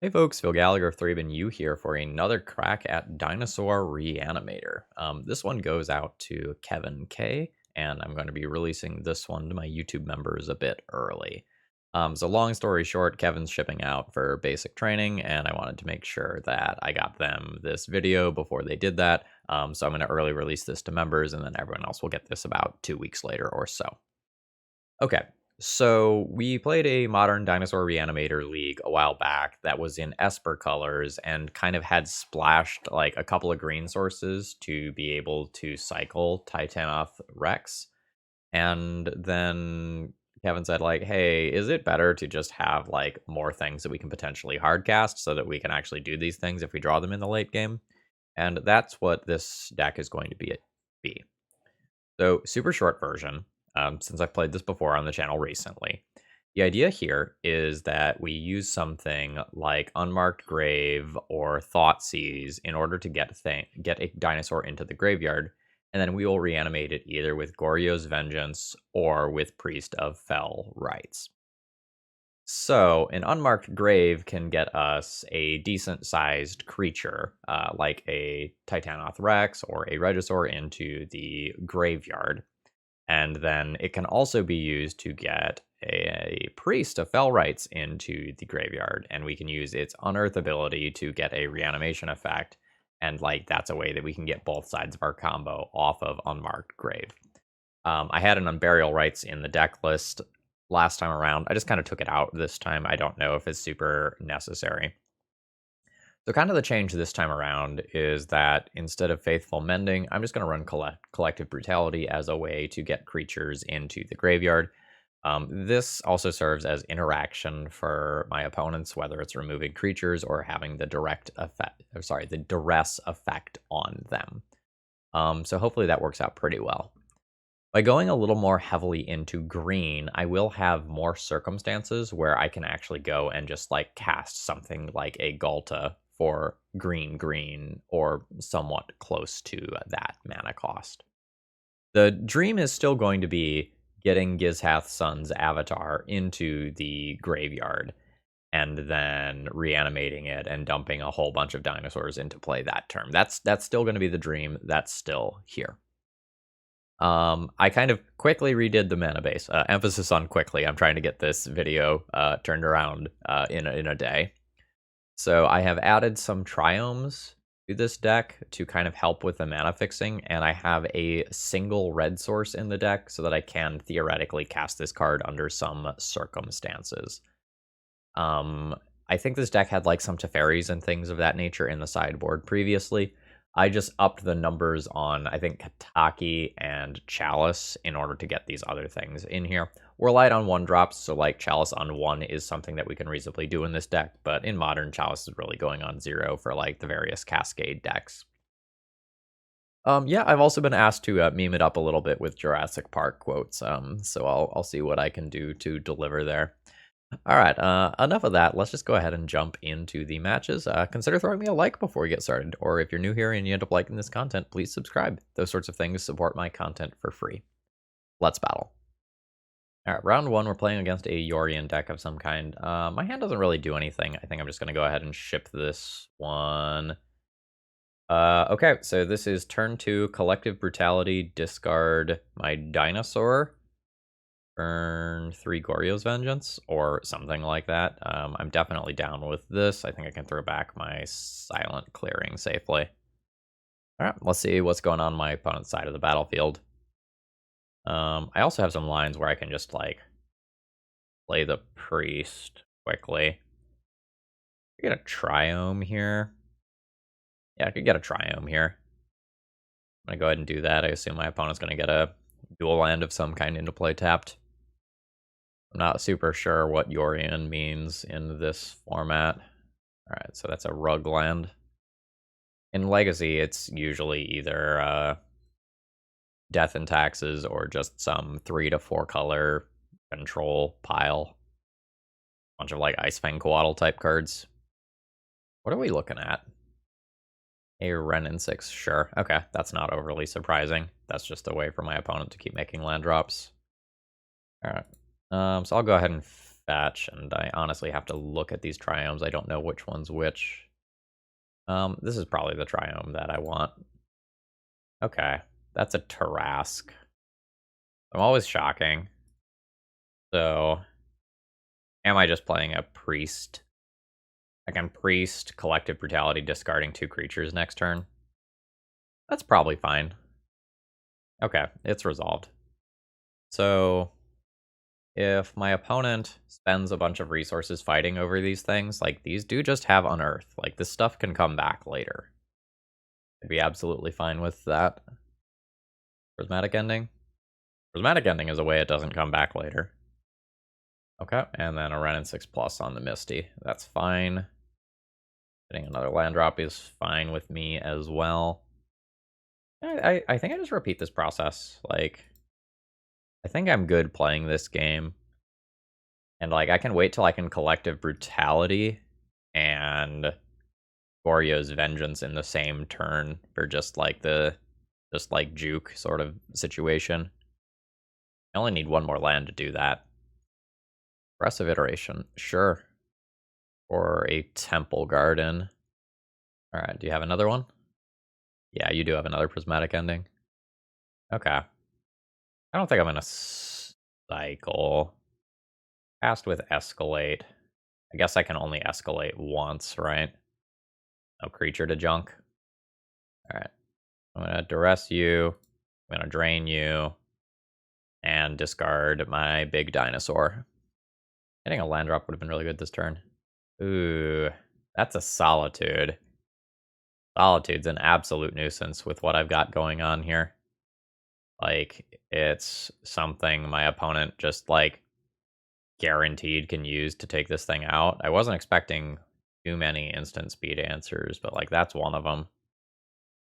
Hey folks, Phil Gallagher of ThrabenU here for another crack at Dinosaur Reanimator. This one goes out to Kevin K, and I'm going to be releasing this one to my YouTube members a bit early. So long story short, Kevin's shipping out for basic training, and I wanted to make sure that I got them this video before they did that. So I'm going to early release this to members, and then everyone else will get this about 2 weeks later or so. Okay, so we played a modern dinosaur reanimator league a while back that was in Esper colors and kind of had splashed like a couple of green sources to be able to cycle Titanoth Rex. And then Kevin said, like, hey, is it better to just have like more things that we can potentially hardcast so that we can actually do these things if we draw them in the late game? And that's what this deck is going to be. So, super short version, since I've played this before on the channel recently. The idea here is that we use something like Unmarked Grave or Thoughtseize in order to get a dinosaur into the graveyard, and then we will reanimate it either with Goryo's Vengeance or with Priest of Fell Rites. So, an Unmarked Grave can get us a decent-sized creature, like a Titanoth Rex or a Regisaur, into the graveyard. And then it can also be used to get a Priest of Fell Rites into the graveyard, and we can use its Unearth ability to get a reanimation effect, and like that's a way that we can get both sides of our combo off of Unmarked Grave. I had an Unburial Rites in the deck list last time around. I just kind of took it out this time. I don't know if it's super necessary. So kind of the change this time around is that instead of Faithful Mending, I'm just going to run Collective Brutality as a way to get creatures into the graveyard. This also serves as interaction for my opponents, whether it's removing creatures or having the the duress effect on them. So hopefully that works out pretty well. By going a little more heavily into green, I will have more circumstances where I can actually go and just like cast something like a Ghalta for green, or somewhat close to that mana cost. The dream is still going to be getting Gishath's son's avatar into the graveyard and then reanimating it and dumping a whole bunch of dinosaurs into play that turn. That's still going to be the dream. That's still here. I kind of quickly redid the mana base. Emphasis on quickly. I'm trying to get this video turned around in a day. So I have added some triomes to this deck to kind of help with the mana fixing, and I have a single red source in the deck so that I can theoretically cast this card under some circumstances. I think this deck had like some Teferis and things of that nature in the sideboard previously. I just upped the numbers on, I think, Kataki and Chalice in order to get these other things in here. We're light on 1-drops, so like Chalice on 1 is something that we can reasonably do in this deck, but in Modern, Chalice is really going on 0 for like the various Cascade decks. Yeah, I've also been asked to meme it up a little bit with Jurassic Park quotes, so I'll see what I can do to deliver there. All right, enough of that. Let's just go ahead and jump into the matches. Consider throwing me a like before we get started, or if you're new here and you end up liking this content, please subscribe. Those sorts of things support my content for free. Let's battle. All right, round 1, we're playing against a Yorion deck of some kind. My hand doesn't really do anything. I think I'm just going to go ahead and ship this one. Okay, so this is turn 2, Collective Brutality, discard my Dinosaur. Burn 3 Goryo's Vengeance, or something like that. I'm definitely down with this. I think I can throw back my Silent Clearing safely. Alright, let's see what's going on my opponent's side of the battlefield. I also have some lines where I can just, like, play the Priest quickly. I get a Triome here. Yeah, I could get a Triome here. I'm gonna go ahead and do that. I assume my opponent's gonna get a dual land of some kind into play tapped. I'm not super sure what Yorion means in this format. Alright, so that's a rug land. In Legacy, it's usually either Death and Taxes or just some 3 to 4 color control pile. Bunch of like Ice Fang Coatl type cards. What are we looking at? A Wrenn and 6, sure. Okay, that's not overly surprising. That's just a way for my opponent to keep making land drops. Alright. So I'll go ahead and fetch, and I honestly have to look at these triomes. I don't know which one's which. This is probably the triome that I want. Okay, that's a Terrasque. I'm always shocking. So, am I just playing a priest? I can priest, collective brutality, discarding 2 creatures next turn. That's probably fine. Okay, it's resolved. So, if my opponent spends a bunch of resources fighting over these things, like, these do just have Unearth. Like, this stuff can come back later. I'd be absolutely fine with that. Prismatic Ending? Prismatic Ending is a way it doesn't come back later. Okay, and then a Renin 6+ on the Misty. That's fine. Getting another land drop is fine with me as well. I think I just repeat this process. Like, I think I'm good playing this game. And, like, I can wait till I can Collective Brutality and Goryo's Vengeance in the same turn for just, like, juke sort of situation. I only need one more land to do that. Aggressive Iteration, sure. Or a Temple Garden. Alright, do you have another one? Yeah, you do have another Prismatic Ending. Okay. I don't think I'm gonna cycle. Cast with Escalate. I guess I can only escalate once, right? No creature to junk. Alright. I'm gonna duress you. I'm gonna drain you. And discard my big dinosaur. Getting a land drop would have been really good this turn. Ooh, that's a Solitude. Solitude's an absolute nuisance with what I've got going on here. Like, it's something my opponent just, like, guaranteed can use to take this thing out. I wasn't expecting too many instant speed answers, but, like, that's one of them.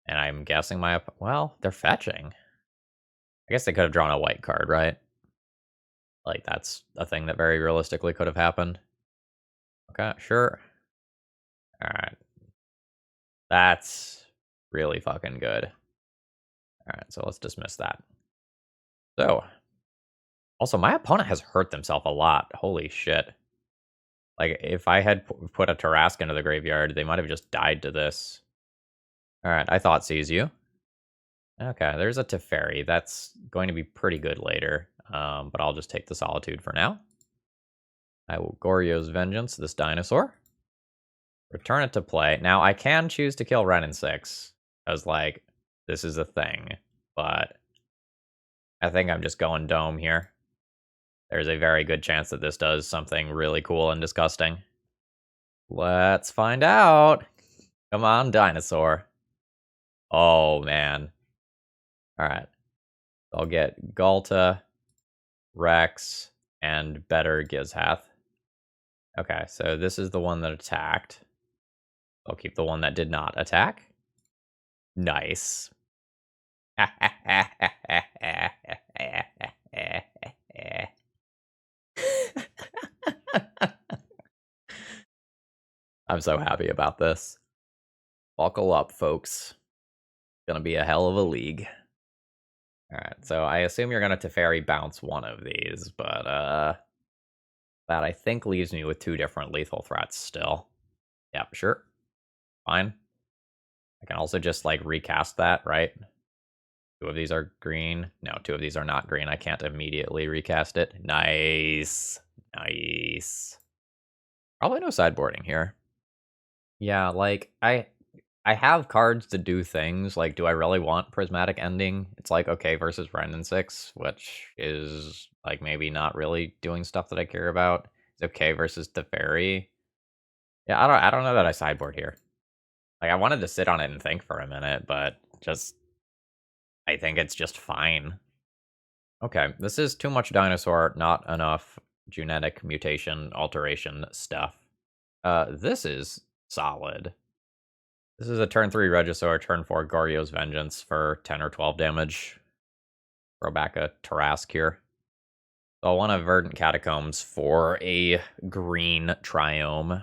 And I'm guessing well, they're fetching. I guess they could have drawn a white card, right? Like, that's a thing that very realistically could have happened. Okay, sure. Alright. That's really fucking good. Alright, so let's dismiss that. So, also, my opponent has hurt themselves a lot. Holy shit. Like, if I had put a Terrasque into the graveyard, they might have just died to this. Alright, I thought sees you. Okay, there's a Teferi. That's going to be pretty good later. But I'll just take the Solitude for now. I will Goryo's Vengeance, this dinosaur. Return it to play. Now, I can choose to kill Renin 6. Because, like, this is a thing. But I think I'm just going Dome here. There's a very good chance that this does something really cool and disgusting. Let's find out. Come on, dinosaur. Oh, man. Alright. I'll get Ghalta, Rex, and better Gishath. Okay, so this is the one that attacked. I'll keep the one that did not attack. Nice. I'm so happy about this. Buckle up, folks. Gonna be a hell of a league. Alright, so I assume you're gonna Teferi bounce one of these, but that I think leaves me with 2 different lethal threats still. Yep, sure. Fine. I can also just, like, recast that, right? 2 of these are green. No, 2 of these are not green. I can't immediately recast it. Nice. Nice. Probably no sideboarding here. Yeah, like, I have cards to do things. Like, do I really want Prismatic Ending? It's like, okay, versus Brendan 6, which is, like, maybe not really doing stuff that I care about. It's okay versus Teferi. Yeah, I don't know that I sideboard here. Like, I wanted to sit on it and think for a minute, but just I think it's just fine. Okay, this is too much dinosaur, not enough genetic mutation alteration stuff. This is solid. This is a turn 3 Regisaur, turn 4 Goryo's Vengeance for 10 or 12 damage. Throw back a Terrasque here. So I want a Verdant Catacombs for a green Triome,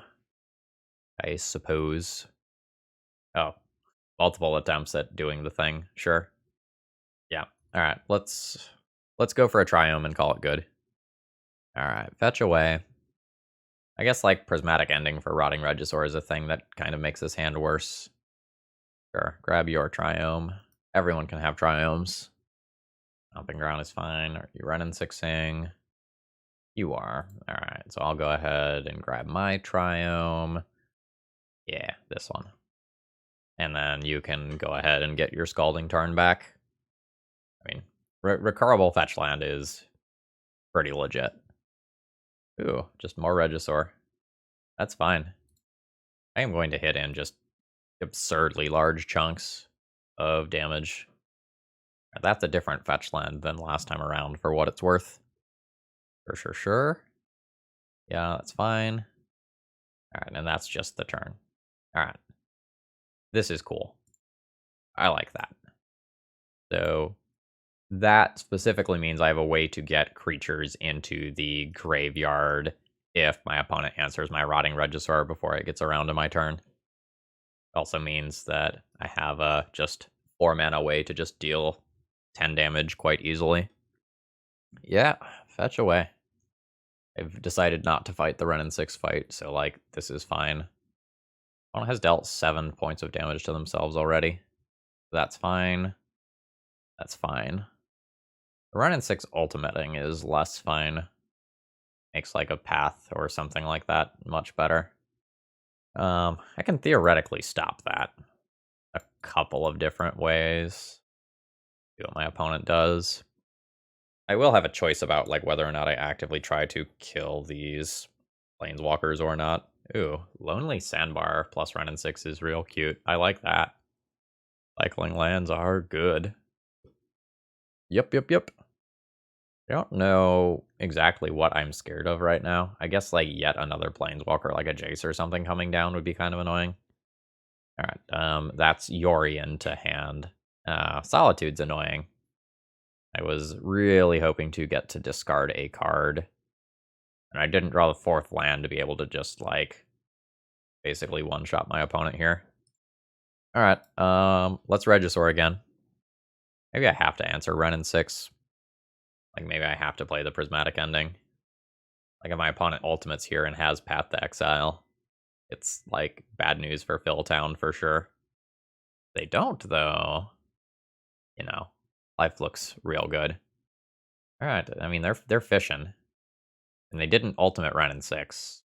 I suppose. Oh, multiple attempts at doing the thing, sure. Yeah, alright, let's go for a Triome and call it good. Alright, fetch away. I guess, like, Prismatic Ending for Rotting Regisaur is a thing that kind of makes this hand worse. Sure, grab your Triome. Everyone can have Triomes. Stomping Ground is fine. Are you running sixing? You are. Alright, so I'll go ahead and grab my Triome. Yeah, this one. And then you can go ahead and get your Scalding Tarn back. I mean, Recurable Fetch Land is pretty legit. Ooh, just more Regisaur. That's fine. I am going to hit in just absurdly large chunks of damage. That's a different fetch land than last time around, for what it's worth. Sure. Yeah, that's fine. Alright, and that's just the turn. Alright. This is cool. I like that. So, that specifically means I have a way to get creatures into the graveyard if my opponent answers my Rotting Regisaur before it gets around to my turn. Also means that I have a just 4 mana way to just deal 10 damage quite easily. Yeah, fetch away. I've decided not to fight the Ren and 6 fight, so, like, this is fine. Opponent has dealt 7 points of damage to themselves already. That's fine. That's fine. The Ren and 6 ultimating is less fine. Makes, like, a path or something like that much better. I can theoretically stop that a couple of different ways. See what my opponent does. I will have a choice about, like, whether or not I actively try to kill these planeswalkers or not. Ooh, Lonely Sandbar plus Ren and 6 is real cute. I like that. Cycling lands are good. Yep. I don't know exactly what I'm scared of right now. I guess, like, yet another planeswalker, like a Jace or something coming down would be kind of annoying. Alright, that's Yorion to hand. Solitude's annoying. I was really hoping to get to discard a card. And I didn't draw the 4th land to be able to just, like, basically one-shot my opponent here. Alright, let's Regisaur again. Maybe I have to answer Ren and 6. Like, maybe I have to play the Prismatic Ending. Like, if my opponent ultimates here and has Path to Exile, it's, like, bad news for Philtown for sure. They don't, though. You know, life looks real good. Alright, I mean, they're fishing. And they didn't ultimate Ren and 6.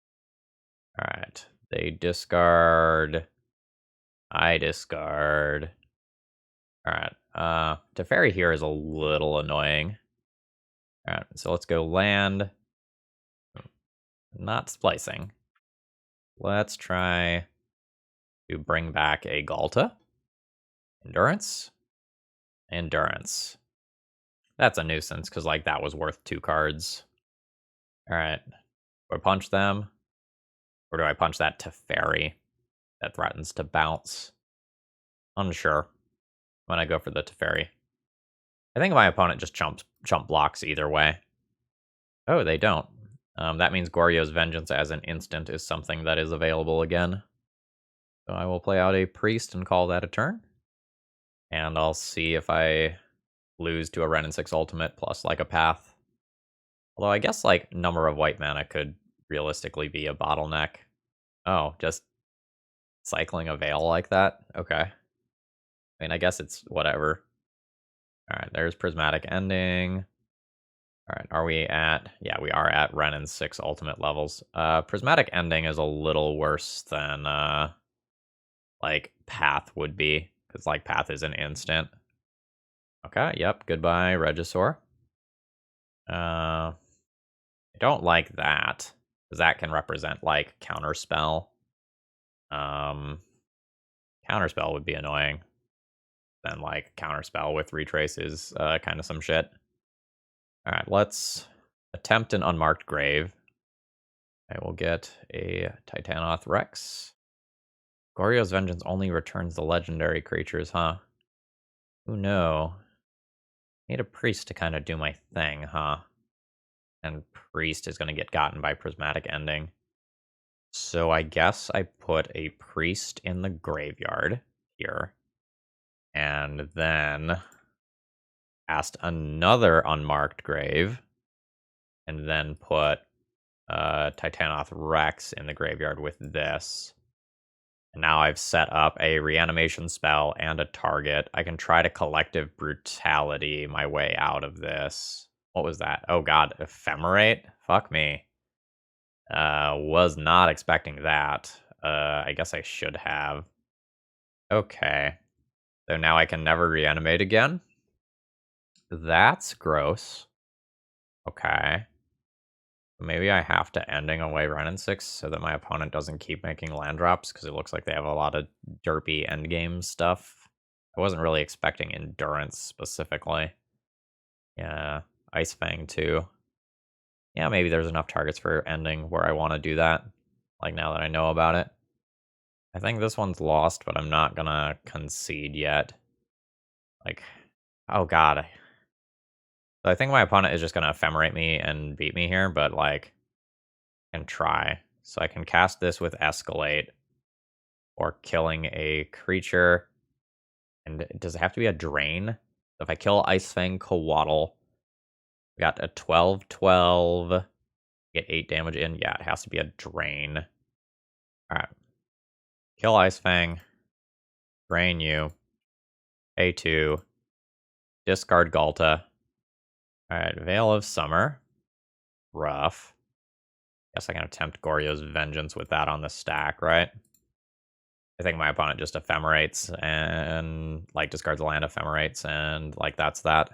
Alright, they discard. I discard. Alright, Teferi here is a little annoying. Alright, so let's go land. Not splicing. Let's try to bring back a Ghalta. Endurance. That's a nuisance, because, like, that was worth 2 cards. Alright. Do I punch them? Or do I punch that Teferi that threatens to bounce? Unsure. When I go for the Teferi. I think my opponent just chump blocks either way. Oh, they don't. That means Goryo's Vengeance as an instant is something that is available again. So I will play out a Priest and call that a turn. And I'll see if I lose to a Ren and 6 ultimate plus, like, a path. Although I guess, like, number of white mana could realistically be a bottleneck. Oh, just cycling a Veil like that? Okay. I mean, I guess it's whatever. Alright, there's Prismatic Ending. Alright, are we at... Yeah, we are at Ren and 6 ultimate levels. Prismatic Ending is a little worse than, like, Path would be. Because, like, Path is an instant. Okay, yep, goodbye, Regisaur. I don't like that. Because that can represent, like, Counterspell. Counterspell would be annoying. Then, like, Counterspell with Retrace is kind of some shit. Alright, let's attempt an Unmarked Grave. I will get a Titanoth Rex. Goryo's Vengeance only returns the legendary creatures, huh? Ooh, no. Need a Priest to kind of do my thing, huh? And Priest is going to get gotten by Prismatic Ending. So I guess I put a Priest in the graveyard here. And then cast another Unmarked Grave. And then put Titanoth Rex in the graveyard with this. And now I've set up a reanimation spell and a target. I can try to collective brutality my way out of this. What was that? Oh god, ephemerate? Fuck me. Was not expecting that. I guess I should have. Okay. So now I can never reanimate again? That's gross. Okay. Maybe I have to ending away Renin 6 so that my opponent doesn't keep making land drops, because it looks like they have a lot of derpy endgame stuff. I wasn't really expecting endurance specifically. Yeah, Ice Fang too. Yeah, maybe there's enough targets for ending where I want to do that, like now that I know about it. I think this one's lost, but I'm not gonna concede yet. Like, oh god. I think my opponent is just gonna ephemerate me and beat me here, but like, I can try. So I can cast this with Escalate, or killing a creature. And does it have to be a drain? If I kill Ice Fang Coatl, we got a 12/12, get 8 damage in. Yeah, it has to be a drain. Alright. Kill Ice Fang, drain you, A2, discard Ghalta. Alright, Veil of Summer. Rough. Guess I can attempt Goryo's Vengeance with that on the stack, right? I think my opponent just ephemerates and, like, discards a land, ephemerates, and, like, that's that.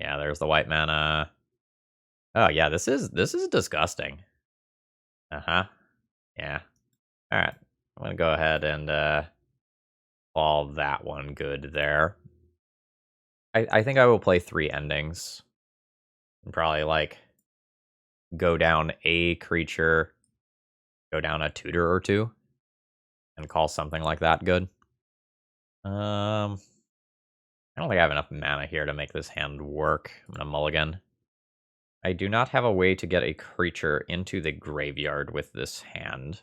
Yeah, there's the white mana. Oh, yeah, this is disgusting. Uh-huh. Yeah. Alright. I'm gonna go ahead and, call that one good there. I think I will play 3 endings. And probably, like, go down a creature, go down a tutor or 2, and call something like that good. I don't think I have enough mana here to make this hand work. I'm gonna mulligan. I do not have a way to get a creature into the graveyard with this hand,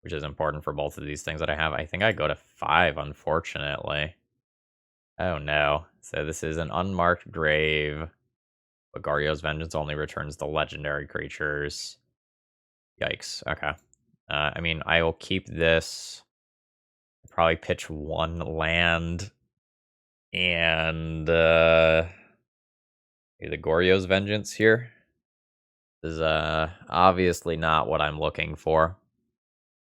which is important for both of these things that I have. I think I go to 5, unfortunately. Oh no. So this is an unmarked grave, but Goryo's Vengeance only returns the legendary creatures. Yikes. Okay. I mean, I will keep this. Probably pitch 1 land. And do the Goryo's Vengeance here. This is obviously not what I'm looking for.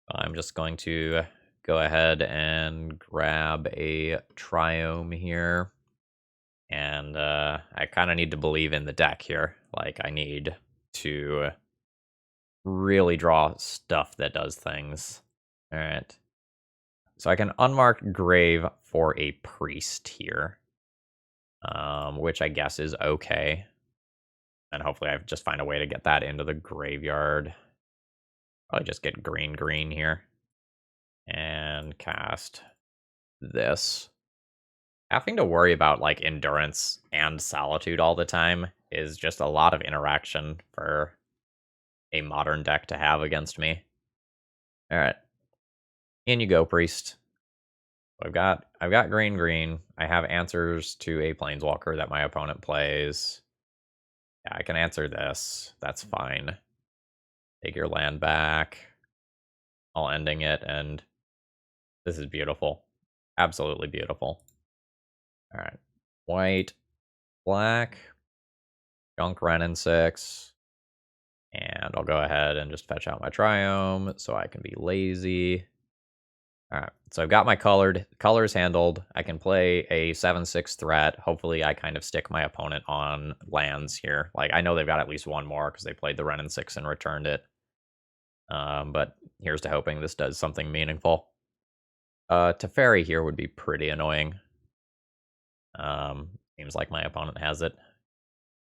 I'm just going to go ahead and grab a Triome here. And I kind of need to believe in the deck here. Like, I need to really draw stuff that does things. All right. So I can unmark Grave for a Priest here, which I guess is okay. And hopefully I just find a way to get that into the graveyard. Probably just get green here. And cast this. Having to worry about, like, endurance and solitude all the time is just a lot of interaction for a modern deck to have against me. Alright. In you go, Priest. I've got green. I have answers to a Planeswalker that my opponent plays. Yeah, I can answer this. That's fine. Take your land back. I'll ending it, and this is beautiful. Absolutely beautiful. Alright. White, black, junk Renin 6. And I'll go ahead and just fetch out my Triome so I can be lazy. Alright, so I've got my colors handled. I can play a 7/6 threat. Hopefully I kind of stick my opponent on lands here. Like, I know they've got at least one more because they played the Renin 6 and returned it. But here's to hoping this does something meaningful. Teferi here would be pretty annoying. Seems like my opponent has it.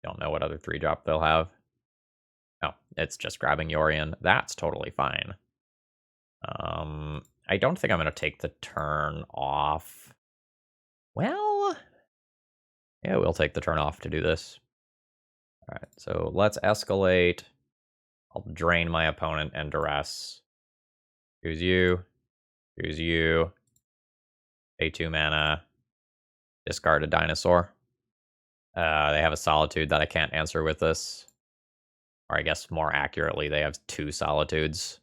Don't know what other 3-drop they'll have. Oh, it's just grabbing Yorion. That's totally fine. I don't think I'm going to take the turn off. Well, yeah, we'll take the turn off to do this. All right, so let's escalate. I'll drain my opponent and duress. Choose you. Choose you. Pay 2 mana. Discard a dinosaur. They have a solitude that I can't answer with this. Or I guess more accurately, they have 2 Solitudes.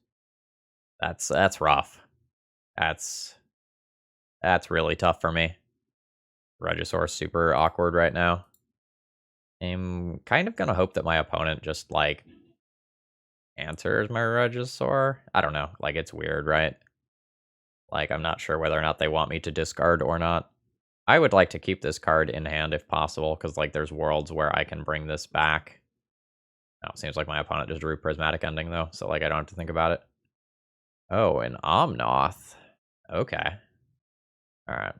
That's rough. That's that's really tough for me. Regisaur's super awkward right now. I'm kind of gonna hope that my opponent just, like, answers my Regisaur. I don't know, like, it's weird, right? Like, I'm not sure whether or not they want me to discard or not. I would like to keep this card in hand if possible, because, like, there's worlds where I can bring this back. Oh, seems like my opponent just drew Prismatic Ending, though, so, like, I don't have to think about it. Oh, an Omnoth. Okay. Alright.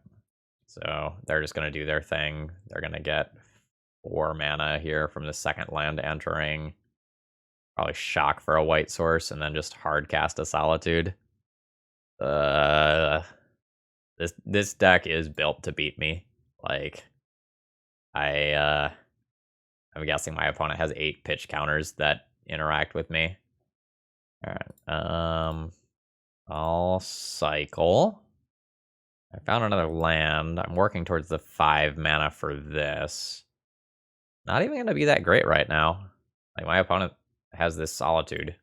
So, they're just gonna do their thing. They're gonna get 4 mana here from the second land entering. Probably shock for a white source, and then just hard cast a Solitude. Uh, this deck is built to beat me. Like, I'm guessing my opponent has 8 pitch counters that interact with me. Alright, I'll cycle. I found another land. I'm working towards the 5 mana for this. Not even gonna be that great right now. Like, my opponent has this Solitude.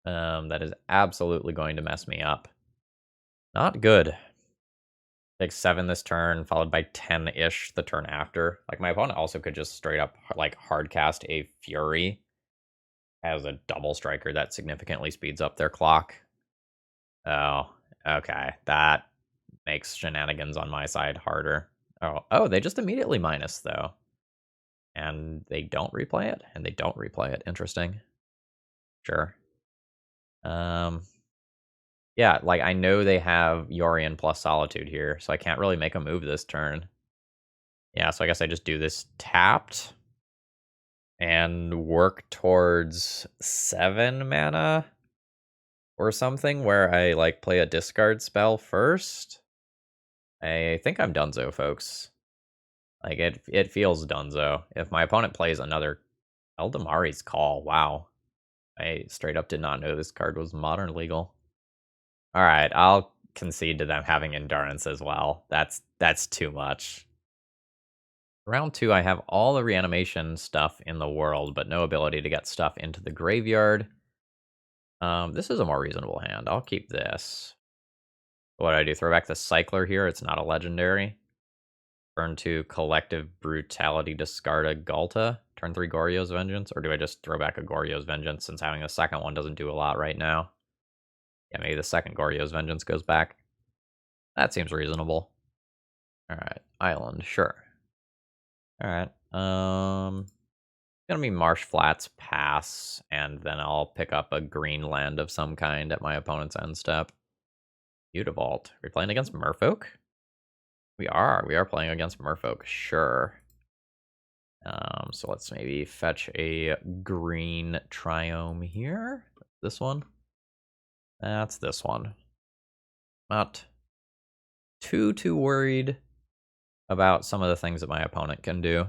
That is absolutely going to mess me up. Not good. Take 7 this turn, followed by 10-ish the turn after. Like, my opponent also could just straight up, like, hard cast a Fury as a double striker that significantly speeds up their clock. Oh, okay. That makes shenanigans on my side harder. Oh, they just immediately minus, though. And they don't replay it? And they don't replay it. Interesting. Sure. Yeah, like, I know they have Yorion plus Solitude here, so I can't really make a move this turn. Yeah, so I guess I just do this tapped and work towards 7 mana or something where I, like, play a discard spell first. I think I'm donezo, folks. Like, it feels donezo. If my opponent plays another Eldamari's Call, wow. I straight up did not know this card was modern legal. Alright, I'll concede to them having Endurance as well. That's too much. Round 2, I have all the reanimation stuff in the world, but no ability to get stuff into the graveyard. This is a more reasonable hand. I'll keep this. What do I do? Throw back the Cycler here? It's not a legendary. Turn 2, Collective Brutality, discard a Ghalta. Turn 3, Goryo's Vengeance. Or do I just throw back a Goryo's Vengeance since having the second one doesn't do a lot right now? Yeah, maybe the second Goryo's Vengeance goes back. That seems reasonable. Alright, Island, sure. Alright, gonna be Marsh Flats pass, and then I'll pick up a green land of some kind at my opponent's end step. Beautivault. Are we playing against Merfolk? We are playing against Merfolk, sure. So let's maybe fetch a green Triome here. This one? That's this one. Not too worried about some of the things that my opponent can do.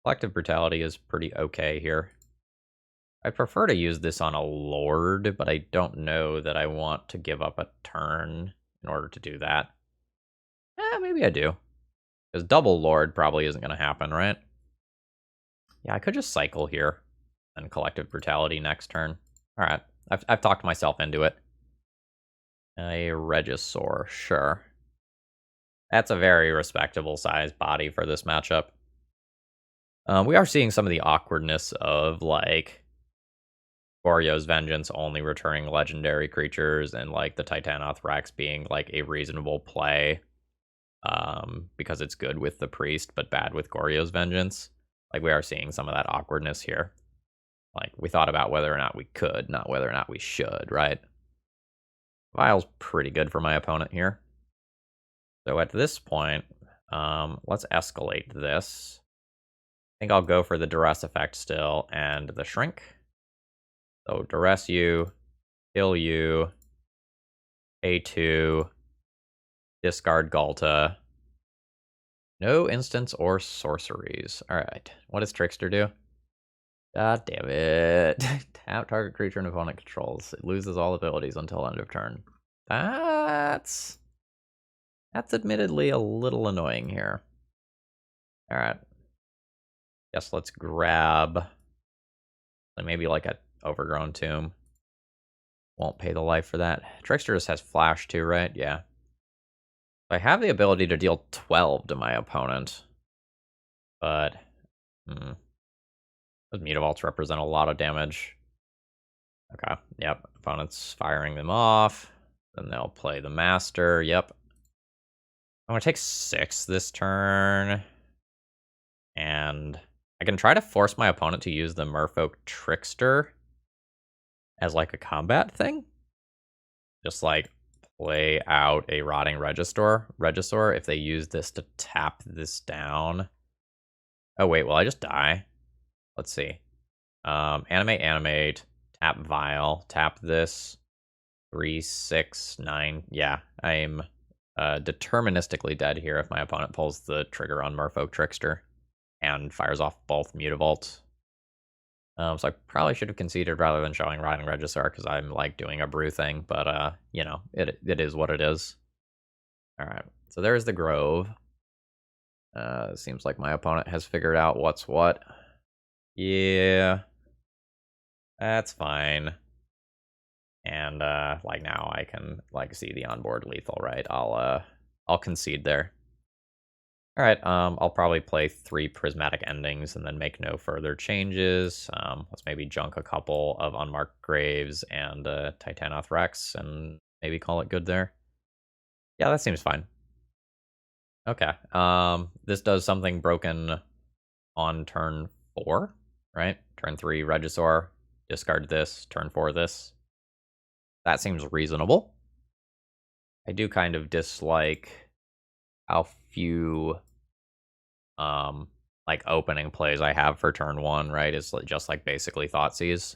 Collective Brutality is pretty okay here. I prefer to use this on a Lord, but I don't know that I want to give up a turn in order to do that. Maybe I do. Because double Lord probably isn't going to happen, right? Yeah, I could just cycle here and Collective Brutality next turn. Alright, I've talked myself into it. A Regisaur, sure. That's a very respectable sized body for this matchup. We are seeing some of the awkwardness of, like, Goryo's Vengeance only returning legendary creatures and, like, the Titanoth Rex being, like, a reasonable play because it's good with the Priest but bad with Goryo's Vengeance. Like, we are seeing some of that awkwardness here. Like, we thought about whether or not we could, not whether or not we should, right? Vial's pretty good for my opponent here. So at this point, let's escalate this. I think I'll go for the Duress effect still and the Shrink. So Duress you, kill you, A2, discard Ghalta. No instants or sorceries. Alright, what does Trickster do? God damn it. Tap target creature and opponent controls. It loses all abilities until end of turn. That's admittedly a little annoying here. Alright. Guess let's grab And maybe like a overgrown tomb. Won't pay the life for that. Trickster just has flash too, right? Yeah. I have the ability to deal 12 to my opponent. But, those Mutavaults represent a lot of damage. Okay, yep. Opponent's firing them off. Then they'll play the Master, yep. I'm gonna take 6 this turn. And I can try to force my opponent to use the Merfolk Trickster as like a combat thing. Just like play out a Rotting Regisaur if they use this to tap this down. Oh wait, will I just die? Let's see. Animate, tap Vial, tap this. 3, 6, 9. Yeah, I'm deterministically dead here if my opponent pulls the trigger on Merfolk Trickster and fires off both Mutavaults. So I probably should have conceded rather than showing Rotting Regisaur because I'm like doing a brew thing, but you know, it is what it is. Alright, so there's the Grove. Seems like my opponent has figured out what's what. Yeah. That's fine. And like now I can like see the onboard lethal, right? I'll concede there. Alright, I'll probably play 3 Prismatic Endings and then make no further changes. Let's maybe junk a couple of Unmarked Graves and Titanoth Rex and maybe call it good there. Yeah, that seems fine. Okay, this does something broken on turn 4, right? Turn 3 Regisaur, discard this, turn 4 this. That seems reasonable. I do kind of dislike how few like opening plays I have for turn 1, right? It's just like basically Thoughtseize.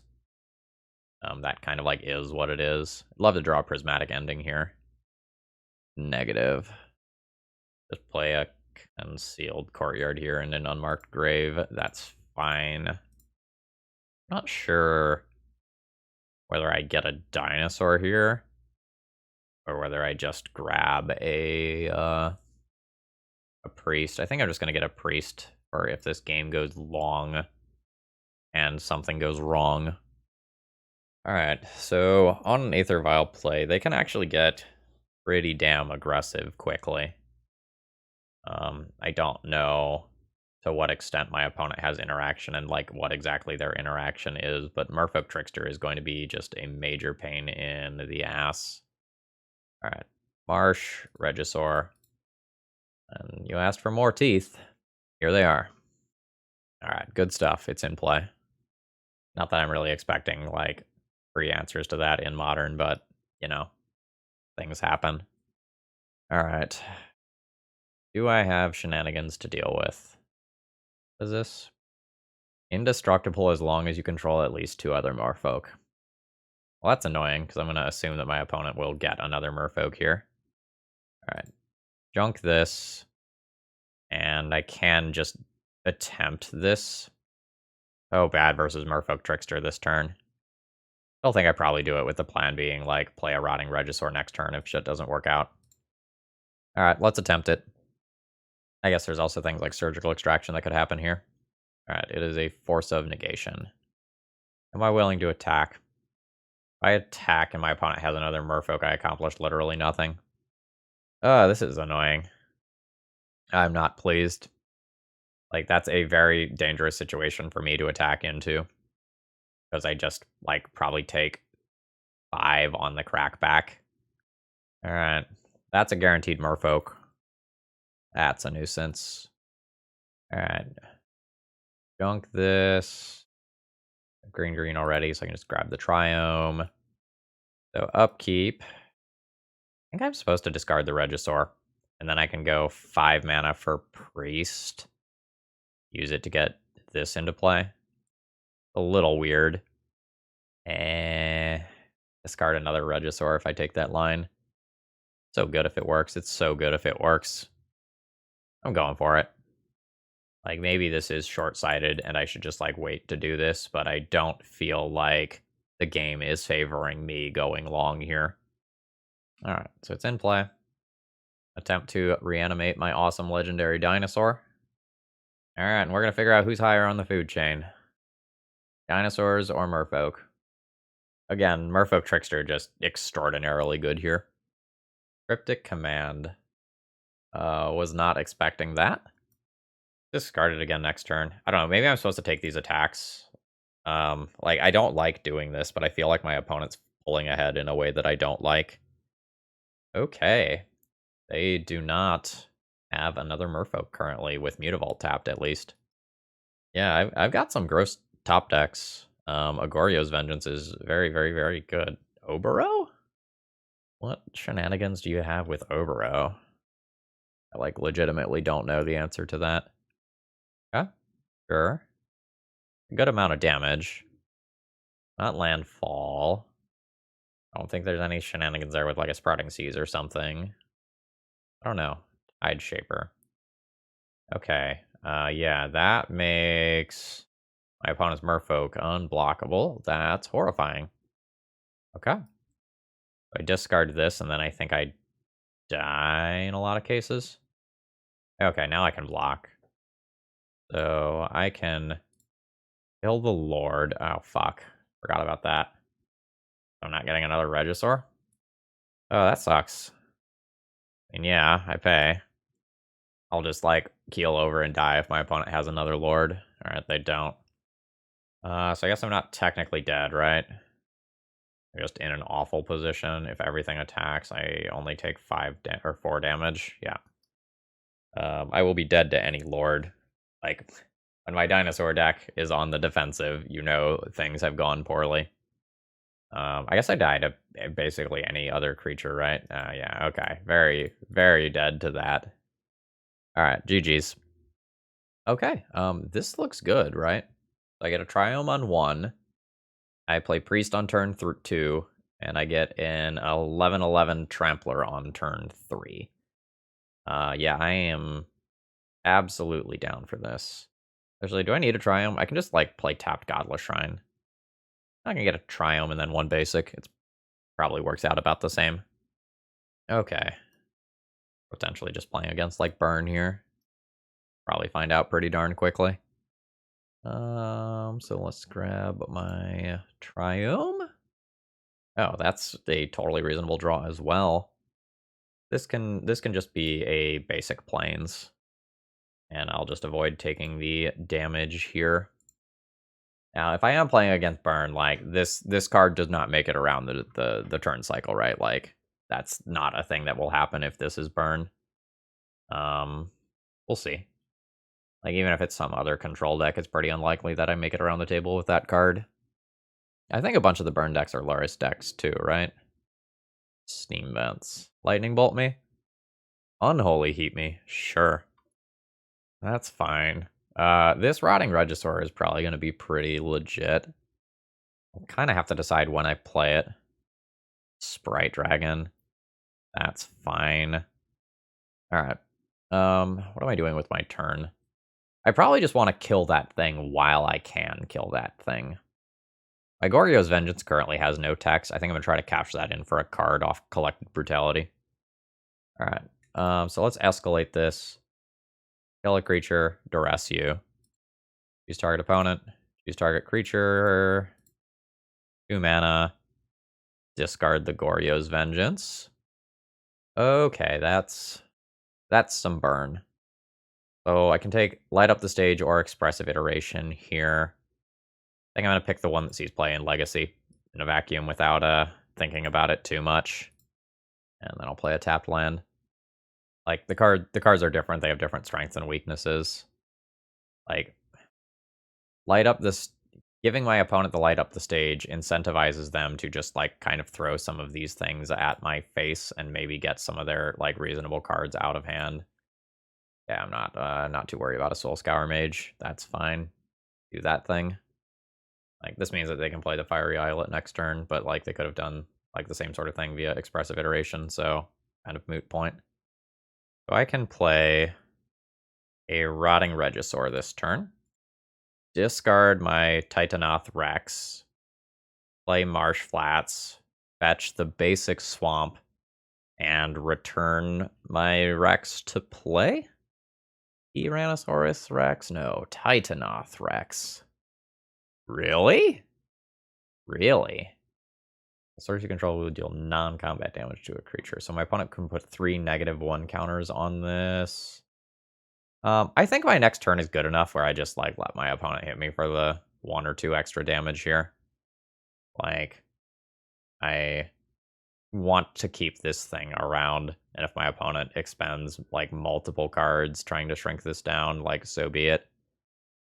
That kind of like is what it is. I'd love to draw a Prismatic Ending here. Negative. Just play a Concealed Courtyard here and an Unmarked Grave. That's fine. Not sure whether I get a Dinosaur here or whether I just grab a Priest. I think I'm just going to get a Priest for if this game goes long and something goes wrong. Alright, so on an Aether Vial play, they can actually get pretty damn aggressive quickly. I don't know to what extent my opponent has interaction and like what exactly their interaction is, but Merfolk Trickster is going to be just a major pain in the ass. Alright, Marsh, Regisaur. And you asked for more teeth. Here they are. Alright, good stuff. It's in play. Not that I'm really expecting, like, free answers to that in Modern, but, you know, things happen. Alright. Do I have shenanigans to deal with? Is this? Indestructible as long as you control at least 2 other Merfolk. Well, that's annoying, because I'm going to assume that my opponent will get another Merfolk here. Alright. Junk this. And I can just attempt this. Oh, bad versus Merfolk Trickster this turn. I don't think I probably do it with the plan being, like, play a Rotting Regisaur next turn if shit doesn't work out. Alright, let's attempt it. I guess there's also things like Surgical Extraction that could happen here. Alright, it is a Force of Negation. Am I willing to attack? If I attack and my opponent has another Merfolk, I accomplished literally nothing. This is annoying. I'm not pleased. Like, that's a very dangerous situation for me to attack into. Because I just, like, probably take 5 on the crackback. Alright. That's a guaranteed Merfolk. That's a nuisance. Alright. Junk this. Green already, so I can just grab the Triome. So upkeep. I think I'm supposed to discard the Regisaur. And then I can go 5 mana for Priest. Use it to get this into play. A little weird. Discard another Regisaur if I take that line. So good if it works. It's so good if it works. I'm going for it. Like, maybe this is short-sighted and I should just, like, wait to do this, but I don't feel like the game is favoring me going long here. Alright, so it's in play. Attempt to reanimate my awesome legendary dinosaur. Alright, and we're gonna figure out who's higher on the food chain. Dinosaurs or Merfolk? Again, Merfolk Trickster just extraordinarily good here. Cryptic Command. Was not expecting that. Discard it again next turn. I don't know, maybe I'm supposed to take these attacks. Like, I don't like doing this, but I feel like my opponent's pulling ahead in a way that I don't like. Okay. They do not have another Merfolk currently, with Mutavault tapped at least. Yeah, I've got some gross top decks. A Goryo's Vengeance is very, very, very good. Obero? What shenanigans do you have with Obero? I, like, legitimately don't know the answer to that. Okay, sure. A good amount of damage. Not landfall. I don't think there's any shenanigans there with, like, a Sprouting Seas or something. I don't know. Tide Shaper. Okay. Yeah, that makes my opponent's Merfolk unblockable. That's horrifying. Okay. I discard this, and then I think I die in a lot of cases. Okay, now I can block. So I can kill the Lord. Oh, fuck. Forgot about that. I'm not getting another Regisaur? Oh, that sucks. And yeah, I pay. I'll just, like, keel over and die if my opponent has another Lord. Alright, they don't. So I guess I'm not technically dead, right? I'm just in an awful position. If everything attacks, I only take 4 damage. Yeah. I will be dead to any Lord. Like, when my dinosaur deck is on the defensive, you know things have gone poorly. I guess I died to basically any other creature, right? Yeah, okay. Very, very dead to that. Alright, GG's. Okay, this looks good, right? I get a Triome on 1. I play Priest on turn 2, and I get an 11/11 Trampler on turn 3. Yeah, I am absolutely down for this. Actually, do I need a Triome? I can just, like, play tapped Godless Shrine. I can get a Triome and then 1 basic. It probably works out about the same. Okay. Potentially just playing against, like, Burn here. Probably find out pretty darn quickly. So let's grab my Triome. Oh, that's a totally reasonable draw as well. This can just be a basic plains, and I'll just avoid taking the damage here. Now, if I am playing against Burn, like, this card does not make it around the turn cycle, right? Like, that's not a thing that will happen if this is Burn. We'll see. Like, even if it's some other control deck, it's pretty unlikely that I make it around the table with that card. I think a bunch of the Burn decks are Luris decks too, right? Steam Vents. Lightning Bolt me? Unholy Heat me? Sure. That's fine. This Rotting Regisaur is probably going to be pretty legit. I'll kind of have to decide when I play it. Sprite Dragon. That's fine. Alright. What am I doing with my turn? I probably just want to kill that thing while I can kill that thing. My Goryo's Vengeance currently has no text. I think I'm going to try to capture that in for a card off Collected Brutality. Alright. So let's escalate this. Kill a creature, duress you. Choose target opponent. Choose target creature. 2 mana. Discard the Goryo's Vengeance. Okay, that's some burn. So I can take Light Up the Stage or Expressive Iteration here. I think I'm going to pick the one that sees play in Legacy in a vacuum without thinking about it too much. And then I'll play a tapped land. Like, the cards are different. They have different strengths and weaknesses. Like, giving my opponent the Light Up the Stage incentivizes them to just, like, kind of throw some of these things at my face and maybe get some of their, like, reasonable cards out of hand. Yeah, I'm not too worried about a Soul Scour Mage. That's fine. Do that thing. Like, this means that they can play the Fiery Islet next turn, but, like, they could have done, like, the same sort of thing via Expressive Iteration, so kind of moot point. So I can play a Rotting Regisaur this turn. Discard my Titanoth Rex. Play Marsh Flats. Fetch the basic Swamp. And return my Rex to play? Tyrannosaurus Rex? No, Titanoth Rex. Really? Really? The source you control will deal non-combat damage to a creature. So my opponent can put 3 -1 counters on this. I think my next turn is good enough where I just, like, let my opponent hit me for the 1 or 2 extra damage here. Like, I want to keep this thing around, and if my opponent expends, like, multiple cards trying to shrink this down, like, so be it.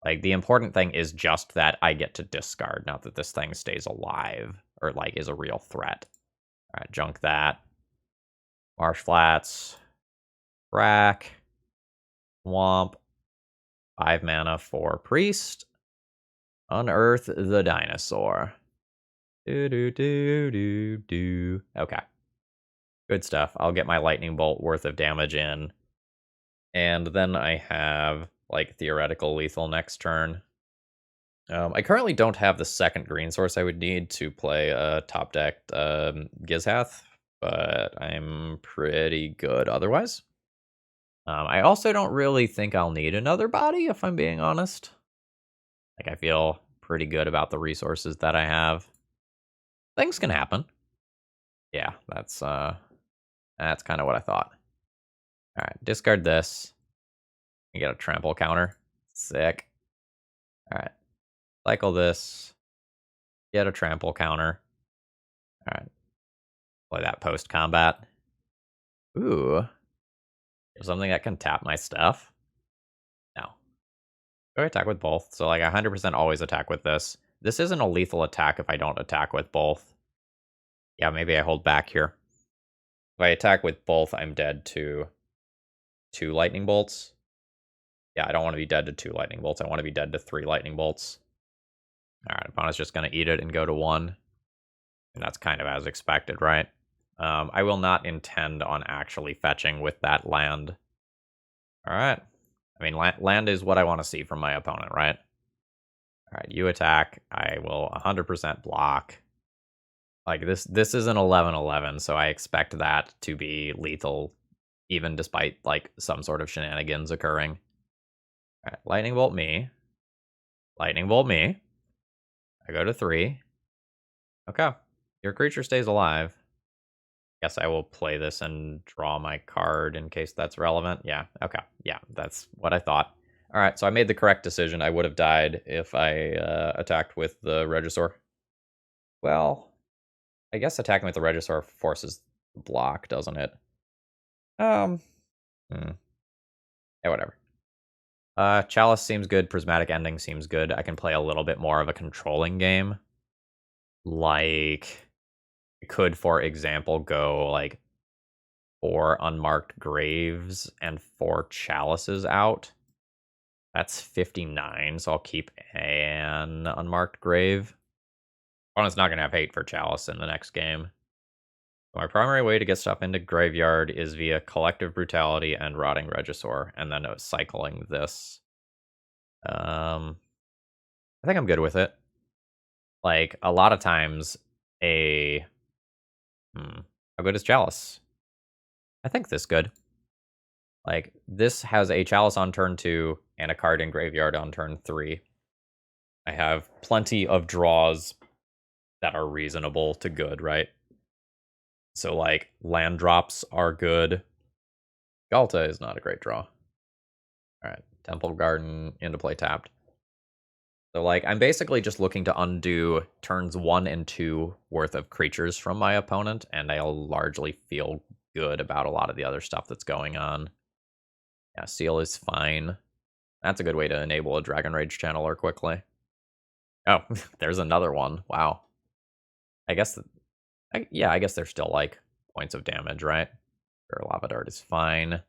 Like, the important thing is just that I get to discard, not that this thing stays alive, or, like, is a real threat. Alright, junk that. Marsh Flats. Crack. Womp. 5 mana for Priest. Unearth the Dinosaur. Do. Okay. Good stuff. I'll get my Lightning Bolt worth of damage in. And then I have, like, theoretical lethal next turn. I currently don't have the second green source I would need to play a top-decked Gishath, but I'm pretty good otherwise. I also don't really think I'll need another body, if I'm being honest. Like, I feel pretty good about the resources that I have. Things can happen. Yeah, that's kind of what I thought. All right, discard this. You get a trample counter. Sick. All right, cycle this. Get a trample counter. All right, play that post combat. Ooh, something that can tap my stuff. No. Go attack with both. So like 100% always attack with this. This isn't a lethal attack if I don't attack with both. Yeah, maybe I hold back here. If I attack with both, I'm dead to 2 lightning bolts. Yeah, I don't want to be dead to 2 lightning bolts. I want to be dead to 3 lightning bolts. Alright, opponent's just going to eat it and go to 1. And that's kind of as expected, right? I will not intend on actually fetching with that land. Alright. I mean, land is what I want to see from my opponent, right? Alright, you attack. I will 100% block. Like, this is an 11/11, so I expect that to be lethal, even despite, like, some sort of shenanigans occurring. Alright, lightning bolt me. Lightning bolt me. I go to 3. Okay. Your creature stays alive. Guess I will play this and draw my card in case that's relevant. Yeah, okay. Yeah, that's what I thought. Alright, so I made the correct decision. I would have died if I attacked with the Regisaur. Well, I guess attacking with the Regisaur forces the block, doesn't it? Yeah, whatever. Chalice seems good. Prismatic Ending seems good. I can play a little bit more of a controlling game. Like, I could, for example, go, like, 4 Unmarked Graves and 4 Chalices out. That's 59, so I'll keep an Unmarked Grave. Opponent's not going to have hate for Chalice in the next game. My primary way to get stuff into Graveyard is via Collective Brutality and Rotting Regisaur, and then cycling this. I think I'm good with it. Like, a lot of times, how good is Chalice? I think this good. Like, this has a Chalice on turn 2 and a card in Graveyard on turn 3. I have plenty of draws that are reasonable to good, right? So, like, land drops are good. Ghalta is not a great draw. Alright, Temple Garden into play tapped. So, like, I'm basically just looking to undo turns 1 and 2 worth of creatures from my opponent, and I'll largely feel good about a lot of the other stuff that's going on. Yeah, Seal is fine. That's a good way to enable a Dragon Rage Channeler quickly. Oh, there's another one. Wow. I guess, I guess they're still, like, points of damage, right? Sure, Lava Dart is fine.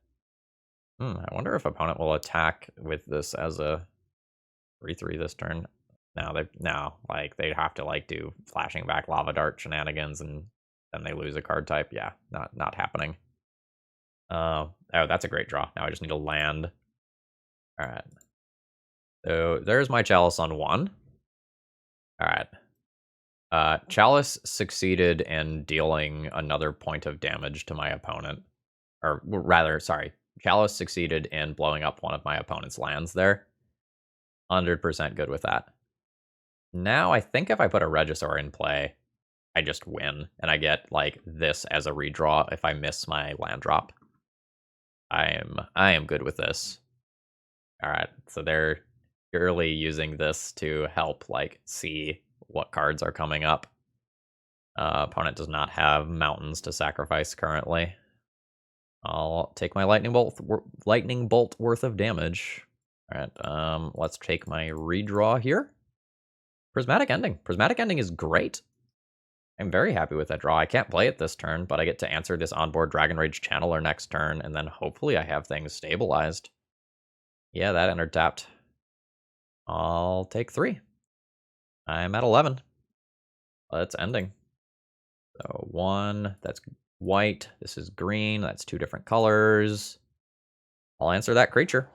I wonder if opponent will attack with this as a 3/3 this turn. No, like, they'd have to, like, do flashing back Lava Dart shenanigans, and then they lose a card type. Yeah, not happening. Oh, that's a great draw. Now I just need to land. Alright. So, there's my Chalice on 1. Alright. Chalice succeeded in dealing another point of damage to my opponent. Or rather, sorry. Chalice succeeded in blowing up one of my opponent's lands there. 100% good with that. Now I think if I put a Regisaur in play, I just win, and I get like this as a redraw if I miss my land drop. I am good with this. All right, so they're purely using this to help like see what cards are coming up. Opponent does not have mountains to sacrifice currently. I'll take my lightning bolt worth of damage. All right, let's take my redraw here. Prismatic Ending. Prismatic Ending is great. I'm very happy with that draw. I can't play it this turn, but I get to answer this onboard Dragon Rage Channeler next turn, and then hopefully I have things stabilized. Yeah, that entered tapped. I'll take 3. I'm at 11. It's ending. So 1, that's white. This is green. That's 2 different colors. I'll answer that creature,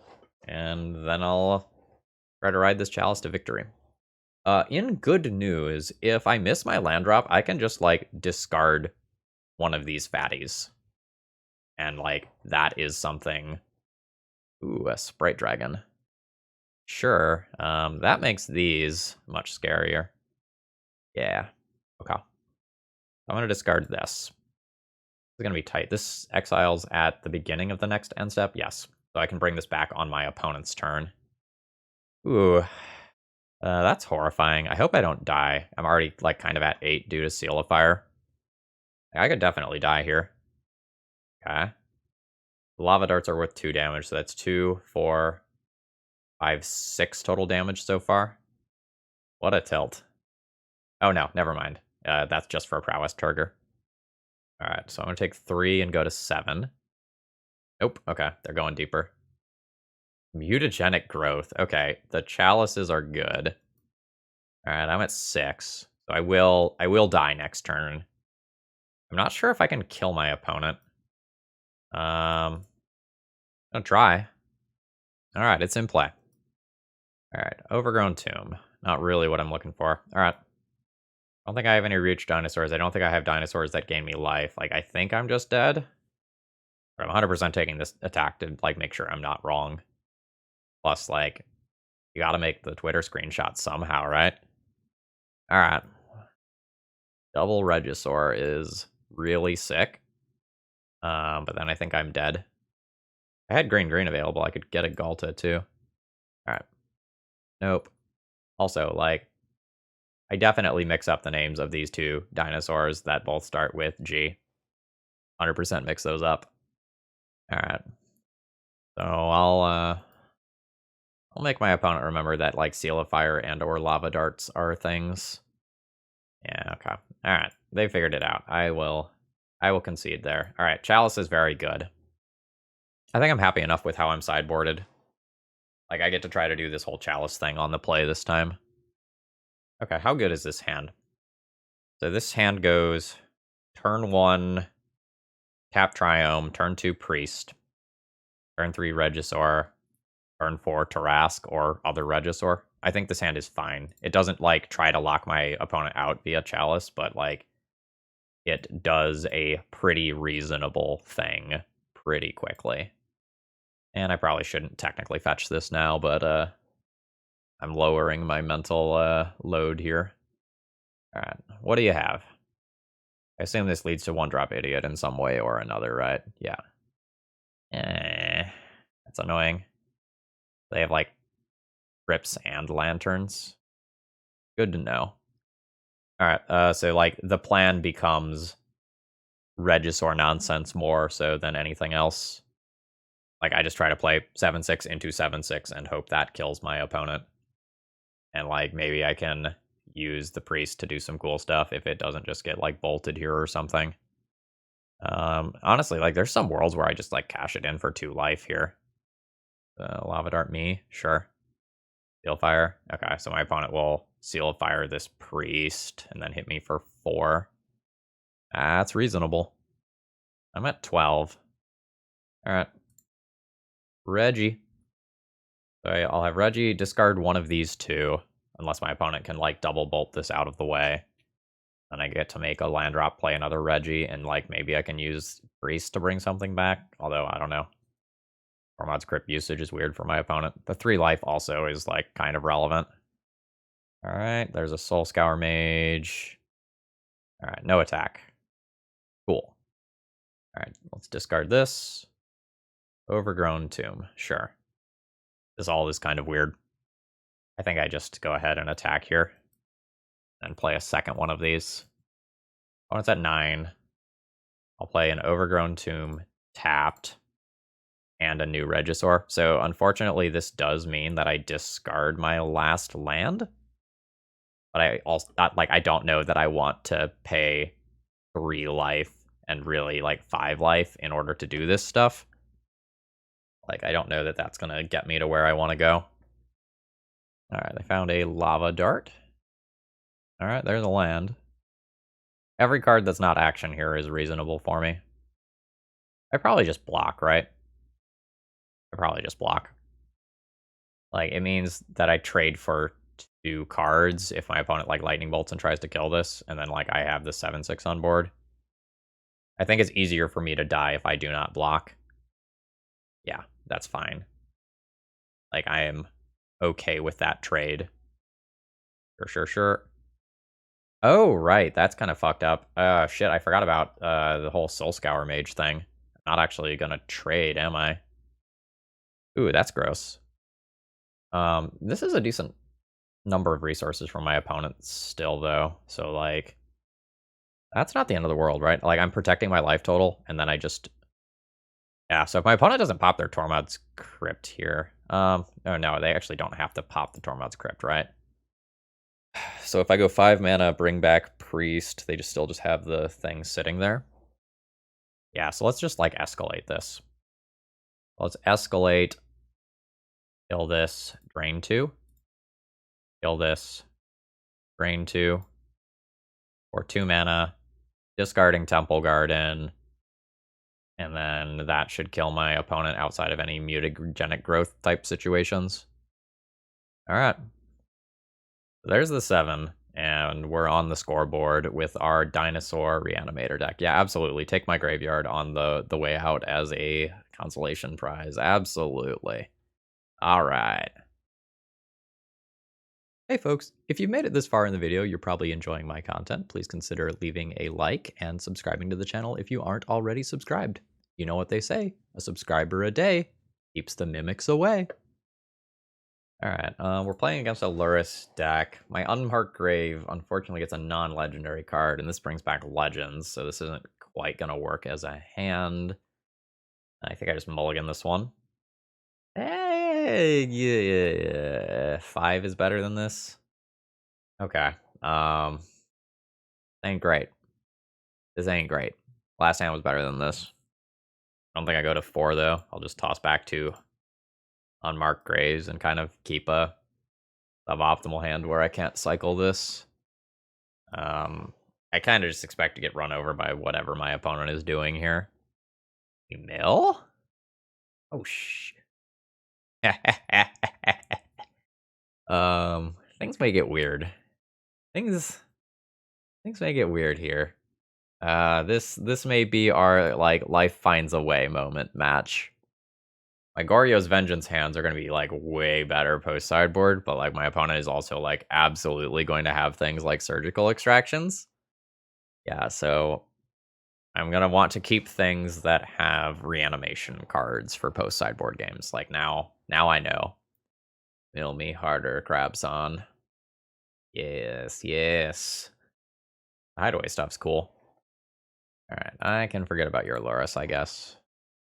and then I'll try to ride this Chalice to victory. In good news, if I miss my land drop, I can just, like, discard one of these fatties. And, like, that is something... Ooh, a Sprite Dragon. Sure, that makes these much scarier. Yeah, okay. I'm gonna discard this. It's gonna be tight. This exiles at the beginning of the next end step? Yes. So I can bring this back on my opponent's turn. Ooh, that's horrifying. I hope I don't die. I'm already, like, kind of at 8 due to Seal of Fire. I could definitely die here. Okay. Lava darts are worth 2 damage, so that's 2, 4, 5, 6 total damage so far. What a tilt. Oh, no, never mind. That's just for a prowess trigger. Alright, so I'm going to take 3 and go to 7. Nope, okay, they're going deeper. Mutagenic growth. Okay, the chalices are good. Alright, I'm at 6. So I will die next turn. I'm not sure if I can kill my opponent. I'll try. Alright, it's in play. Alright, Overgrown Tomb. Not really what I'm looking for. Alright. I don't think I have any reach dinosaurs. I don't think I have dinosaurs that gain me life. Like, I think I'm just dead. But I'm 100% taking this attack to, like, make sure I'm not wrong. Plus, like, you gotta make the Twitter screenshot somehow, right? Alright. Double Regisaur is really sick. But then I think I'm dead. I had green available. I could get a Ghalta, too. Alright. Nope. Also, like, I definitely mix up the names of these 2 dinosaurs that both start with G. 100% mix those up. Alright. So I'll make my opponent remember that, like, Seal of Fire and or Lava Darts are things. Yeah, okay. Alright. They figured it out. I will concede there. Alright, Chalice is very good. I think I'm happy enough with how I'm sideboarded. Like, I get to try to do this whole Chalice thing on the play this time. Okay, how good is this hand? So this hand goes turn 1, tap Triome, turn 2, Priest, turn 3, Regisaur, turn 4, Terrasque, or other Regisaur. I think this hand is fine. It doesn't, like, try to lock my opponent out via Chalice, but, like, it does a pretty reasonable thing pretty quickly. And I probably shouldn't technically fetch this now, but I'm lowering my mental load here. Alright, what do you have? I assume this leads to 1-drop Idiot in some way or another, right? Yeah. That's annoying. They have, like, Rips and Lanterns. Good to know. Alright, so, like, the plan becomes Regisaur nonsense more so than anything else. Like, I just try to play 7-6 into 7-6 and hope that kills my opponent. And, like, maybe I can use the Priest to do some cool stuff if it doesn't just get, like, bolted here or something. Honestly, like, there's some worlds where I just, like, cash it in for 2 life here. Lava Dart me, sure. Seal Fire. Okay, so my opponent will Seal Fire this Priest and then hit me for 4. That's reasonable. I'm at 12. Alright. Reggie. So I'll have Reggie discard one of these 2, unless my opponent can, like, double bolt this out of the way. And I get to make a land drop, play another Reggie, and, like, maybe I can use Priest to bring something back. Although, I don't know. Tormod's Crypt usage is weird for my opponent. The 3 life also is, like, kind of relevant. Alright, there's a Soul Scour Mage. Alright, no attack. Cool. Alright, let's discard this. Overgrown Tomb. Sure. This all is kind of weird. I think I just go ahead and attack here. And play a second one of these. Oh, it's at 9. I'll play an Overgrown Tomb tapped. And a new Regisaur. So unfortunately, this does mean that I discard my last land. But I also I don't know that I want to pay 3 life and really like 5 life in order to do this stuff. Like, I don't know that that's gonna get me to where I want to go. All right, I found a lava dart. All right, there's a land. Every card that's not action here is reasonable for me. I probably just block, right? I probably just block. Like, it means that I trade for 2 cards if my opponent like lightning bolts and tries to kill this, and then like I have the 7/6 on board. I think it's easier for me to die if I do not block. Yeah, that's fine. Like, I am okay with that trade. Sure. Oh, right, that's kind of fucked up. Shit, I forgot about the whole Soul Scour Mage thing. I'm not actually gonna trade, am I? Ooh, that's gross. This is a decent number of resources from my opponent still, though. So, like, that's not the end of the world, right? Like, I'm protecting my life total, and then I just... Yeah, so if my opponent doesn't pop their Tormod's Crypt here... oh, no, they actually don't have to pop the Tormod's Crypt, right? So if I go 5 mana, bring back Priest, they still just have the thing sitting there. Yeah, so let's just, like, escalate this. Let's escalate... Kill this, drain 2. Kill this, drain 2. For 2 mana, discarding Temple Garden. And then that should kill my opponent outside of any mutagenic growth type situations. Alright. There's the 7. And we're on the scoreboard with our Dinosaur Reanimator deck. Yeah, absolutely. Take my graveyard on the way out as a consolation prize. Absolutely. Alright. Hey folks, if you've made it this far in the video, you're probably enjoying my content. Please consider leaving a like and subscribing to the channel if you aren't already subscribed. You know what they say, a subscriber a day keeps the mimics away. Alright, we're playing against a Luris deck. My Unmarked Grave unfortunately gets a non-legendary card, and this brings back Legends, so this isn't quite gonna work as a hand. I think I just mulligan this one. Hey, yeah. 5 is better than this. Okay. Ain't great. This ain't great. Last hand was better than this. I don't think I go to 4 though. I'll just toss back to Unmarked Graves and kind of keep a suboptimal hand where I can't cycle this. I kind of just expect to get run over by whatever my opponent is doing here. You mill? Oh shit. Things may get weird. Things may get weird here. This may be our like life finds a way moment match. My Goryo's Vengeance hands are gonna be like way better post sideboard, but like my opponent is also like absolutely going to have things like surgical extractions. Yeah, so I'm gonna want to keep things that have reanimation cards for post sideboard games. Like now I know. Mill me harder, Crabson. Yes. Hideaway stuff's cool. Alright, I can forget about your Loris, I guess.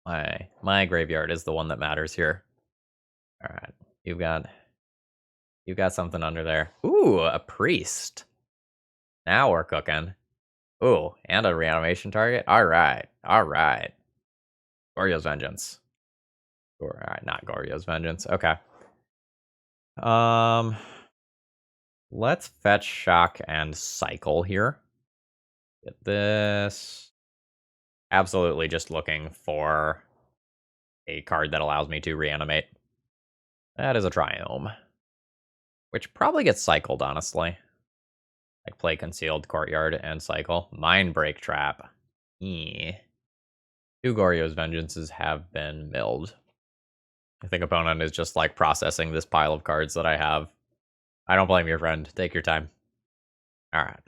My graveyard is the one that matters here. Alright, you've got something under there. Ooh, a priest. Now we're cooking. Ooh, and a reanimation target. Alright. Goryo's Vengeance. Alright, not Goryo's Vengeance. Okay. Let's fetch, shock, and cycle here. Get this. Absolutely just looking for a card that allows me to reanimate. That is a Triome. Which probably gets cycled, honestly. Like play Concealed Courtyard and cycle. Mindbreak Trap. 2 Goryo's Vengeances have been milled. I think opponent is just like processing this pile of cards that I have. I don't blame your friend. Take your time. All right.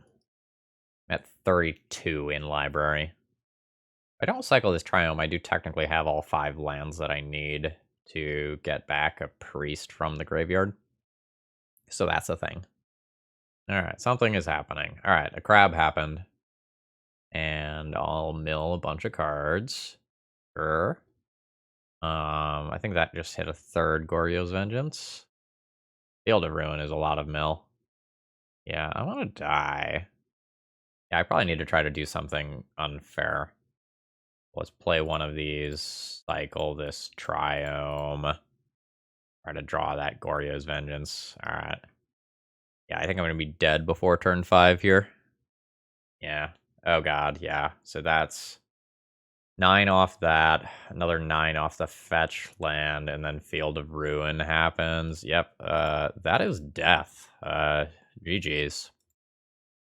At 32 in library. If I don't cycle this Triome, I do technically have all 5 lands that I need to get back a priest from the graveyard. So that's a thing. All right, something is happening. All right, a crab happened. And I'll mill a bunch of cards. Sure. I think that just hit a 3rd Goryo's Vengeance. Field of Ruin is a lot of mill. Yeah, I want to die. Yeah, I probably need to try to do something unfair. Let's play one of these, cycle this Triome. Try to draw that Goryo's Vengeance. Alright. Yeah, I think I'm going to be dead before turn 5 here. Yeah. Oh god, yeah. So that's 9 off that, another 9 off the fetch land, and then Field of Ruin happens. Yep, that is death. GG's.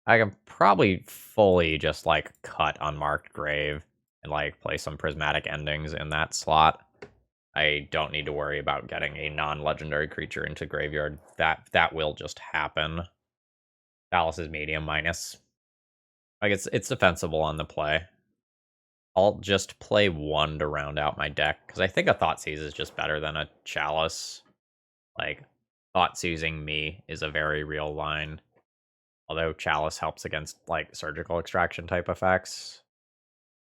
I can probably fully just, like, cut Unmarked Grave and, like, play some Prismatic Endings in that slot. I don't need to worry about getting a non-legendary creature into graveyard. That will just happen. Dallas is medium minus. Like, it's defensible on the play. I'll just play 1 to round out my deck, because I think a Thoughtseize is just better than a Chalice. Like, Thoughtseizing me is a very real line. Although Chalice helps against, like, surgical extraction type effects.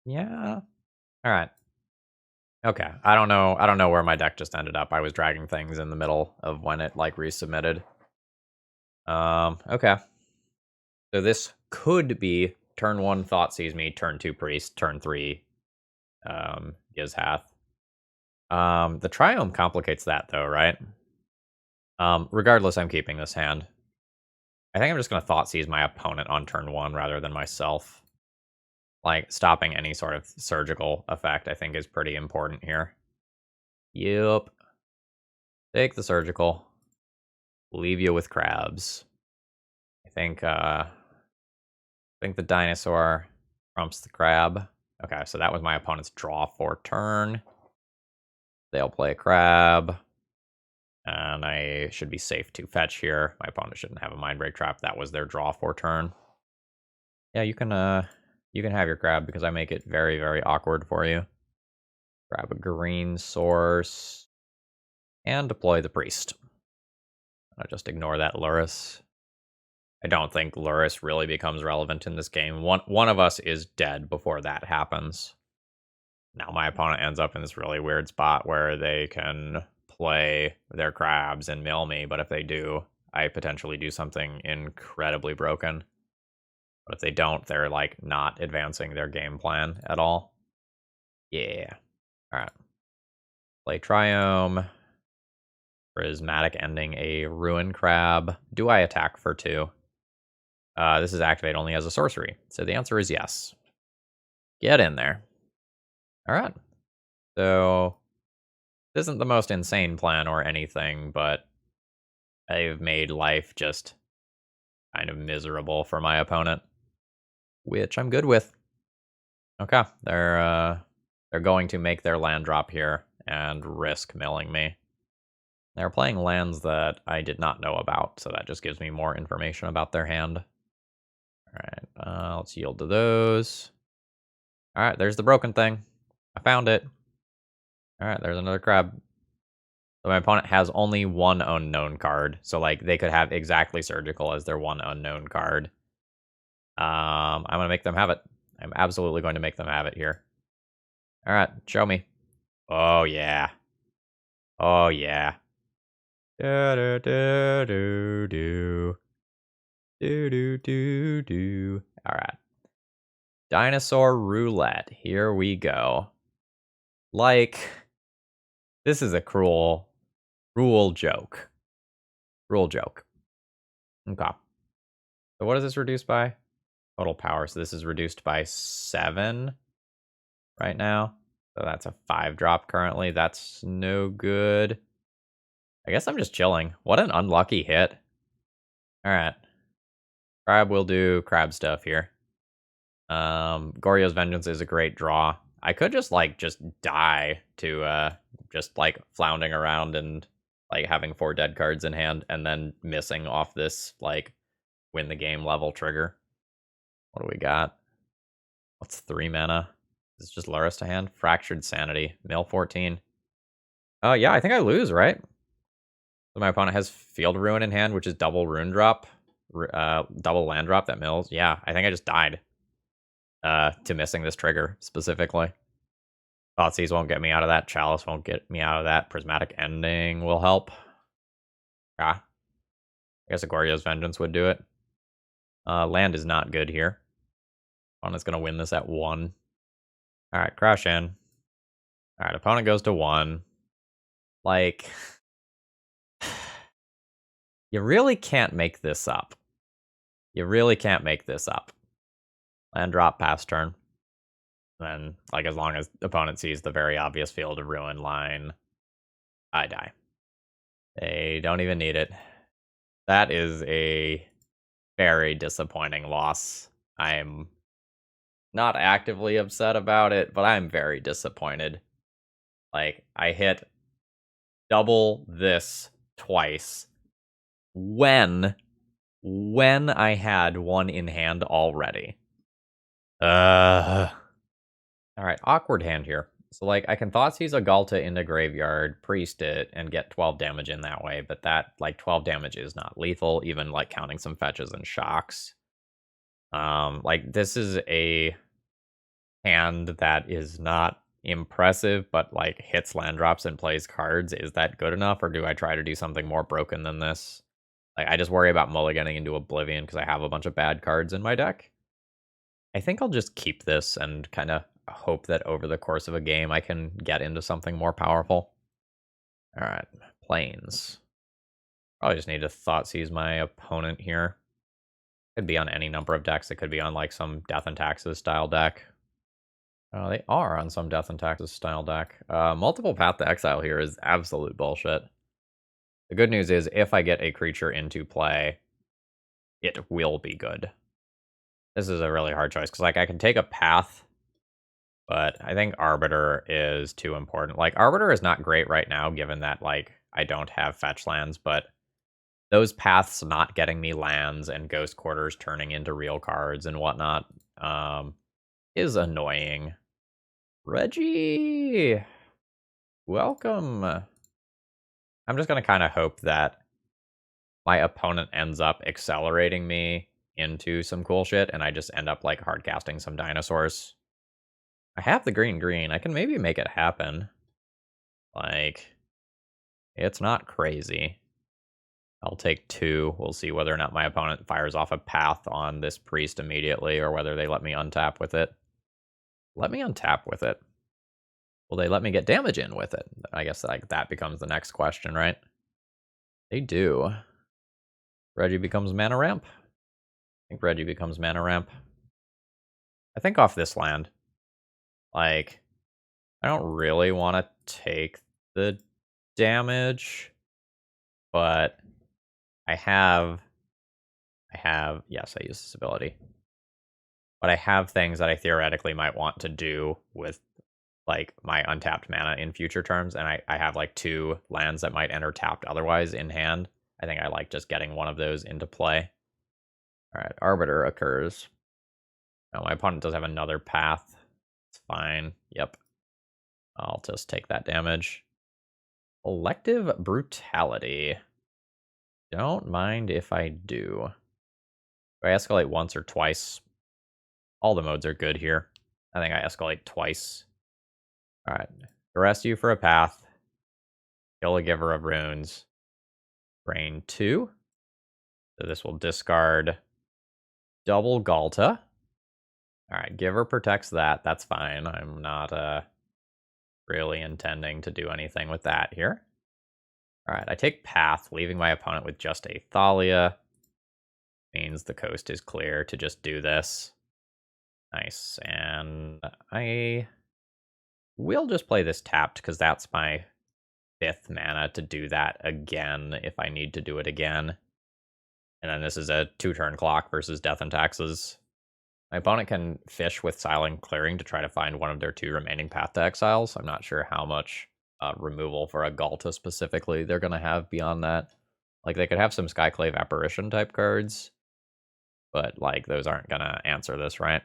Yeah. Alright. Okay. I don't know where my deck just ended up. I was dragging things in the middle of when it, like, resubmitted. Okay. So this could be turn 1 Thoughtseize me, turn 2 Priest, turn 3 Gishath. The Triome complicates that, though, right? Regardless, I'm keeping this hand. I think I'm just going to Thoughtseize my opponent on turn 1 rather than myself. Like, stopping any sort of surgical effect, I think, is pretty important here. Yep. Take the surgical. Leave you with crabs. I think the dinosaur trumps the crab. Okay, so that was my opponent's draw for turn. They'll play a crab. And I should be safe to fetch here. My opponent shouldn't have a Mind Break Trap. That was their draw for turn. Yeah, you can have your crab because I make it very, very awkward for you. Grab a green source. And deploy the priest. I'll just ignore that Lurrus. I don't think Lurrus really becomes relevant in this game. One of us is dead before that happens. Now my opponent ends up in this really weird spot where they can play their crabs and mill me, but if they do, I potentially do something incredibly broken. But if they don't, they're, like, not advancing their game plan at all. Yeah. Alright. Play Triome. Prismatic Ending a Ruin Crab. Do I attack for 2? This is activate only as a sorcery, so the answer is yes. Get in there. Alright. So, this isn't the most insane plan or anything, but I've made life just kind of miserable for my opponent, which I'm good with. Okay, they're going to make their land drop here and risk milling me. They're playing lands that I did not know about, so that just gives me more information about their hand. Alright, let's yield to those. Alright, there's the broken thing. I found it. Alright, there's another crab. So my opponent has only 1 unknown card, so, like, they could have exactly surgical as their 1 unknown card. I'm going to make them have it. I'm absolutely going to make them have it here. Alright, show me. Oh, yeah. Oh, yeah. Do-do-do-do-do. Do-do-do-do. Alright. Dinosaur roulette. Here we go. Like, this is a cruel joke. Cruel joke. Okay. So what is this reduced by? Total power. So this is reduced by 7 right now. So that's a 5-drop currently. That's no good. I guess I'm just chilling. What an unlucky hit. Alright. Crab will do crab stuff here. Goryo's Vengeance is a great draw. I could just die to just, like, floundering around and like having 4 dead cards in hand and then missing off this like win the game level trigger. What do we got? What's 3 mana? Is it just Luris to hand? Fractured Sanity. Mill 14. Yeah, I think I lose, right? So my opponent has Field Ruin in hand, which is double rune drop. Double land drop that mills. Yeah, I think I just died. To missing this trigger, specifically. Thoughtseize won't get me out of that. Chalice won't get me out of that. Prismatic Ending will help. Yeah. I guess a Goryo's Vengeance would do it. Land is not good here. Opponent's going to win this at 1. Alright, crash in. Alright, opponent goes to 1. Like, you really can't make this up. You really can't make this up. Land drop, pass turn. Then, like, as long as the opponent sees the very obvious Field of Ruin line, I die. They don't even need it. That is a very disappointing loss. I'm not actively upset about it, but I'm very disappointed. Like, I hit double this twice when I had 1 in hand already. Alright, awkward hand here. So, like, I can Thoughtseize a Ghalta into graveyard, priest it, and get 12 damage in that way, but that, like, 12 damage is not lethal, even, like, counting some fetches and shocks. Like, this is a hand that is not impressive, but, like, hits land drops and plays cards. Is that good enough, or do I try to do something more broken than this? Like, I just worry about mulliganing into Oblivion because I have a bunch of bad cards in my deck. I think I'll just keep this and kind of hope that over the course of a game I can get into something more powerful. Alright, Plains. Probably just need to Thoughtseize my opponent here. Could be on any number of decks. It could be on like some Death and Taxes style deck. They are on some Death and Taxes style deck. Multiple Path to Exile here is absolute bullshit. The good news is if I get a creature into play, it will be good. This is a really hard choice because like I can take a Path, but I think Arbiter is too important. Like Arbiter is not great right now given that like I don't have fetch lands, but those paths not getting me lands and Ghost Quarters turning into real cards and whatnot is annoying. Reggie! Welcome! I'm just going to kind of hope that my opponent ends up accelerating me into some cool shit and I just end up like hard casting some dinosaurs. I have the green. I can maybe make it happen. Like, it's not crazy. I'll take 2. We'll see whether or not my opponent fires off a path on this priest immediately or whether they let me untap with it. Let me untap with it. Will they let me get damage in with it? I guess like that becomes the next question, right? They do. Reggie becomes mana ramp. I think Reggie becomes mana ramp. I think off this land. Like, I don't really want to take the damage, but yes, I use this ability. But I have things that I theoretically might want to do with like my untapped mana in future terms, and I have like 2 lands that might enter tapped otherwise in hand. I think I like just getting one of those into play. Alright, Arbiter occurs. Now my opponent does have another path. It's fine. Yep. I'll just take that damage. Elective Brutality. Don't mind if I do. Do I escalate once or twice? All the modes are good here. I think I escalate twice. Alright. Arrest you for a path. Kill a Giver of Runes. Drain 2. So this will discard double Ghalta. Alright, Giver protects that. That's fine. I'm not really intending to do anything with that here. Alright, I take Path, leaving my opponent with just a Thalia. Means the coast is clear to just do this. Nice, and I will just play this tapped, because that's my 5th mana to do that again, if I need to do it again. And then this is a 2-turn clock versus Death and Taxes. My opponent can fish with Silent Clearing to try to find one of their 2 remaining Path to Exiles. I'm not sure how much removal for a Ghalta specifically they're going to have beyond that. Like, they could have some Skyclave Apparition type cards, but, like, those aren't going to answer this, right?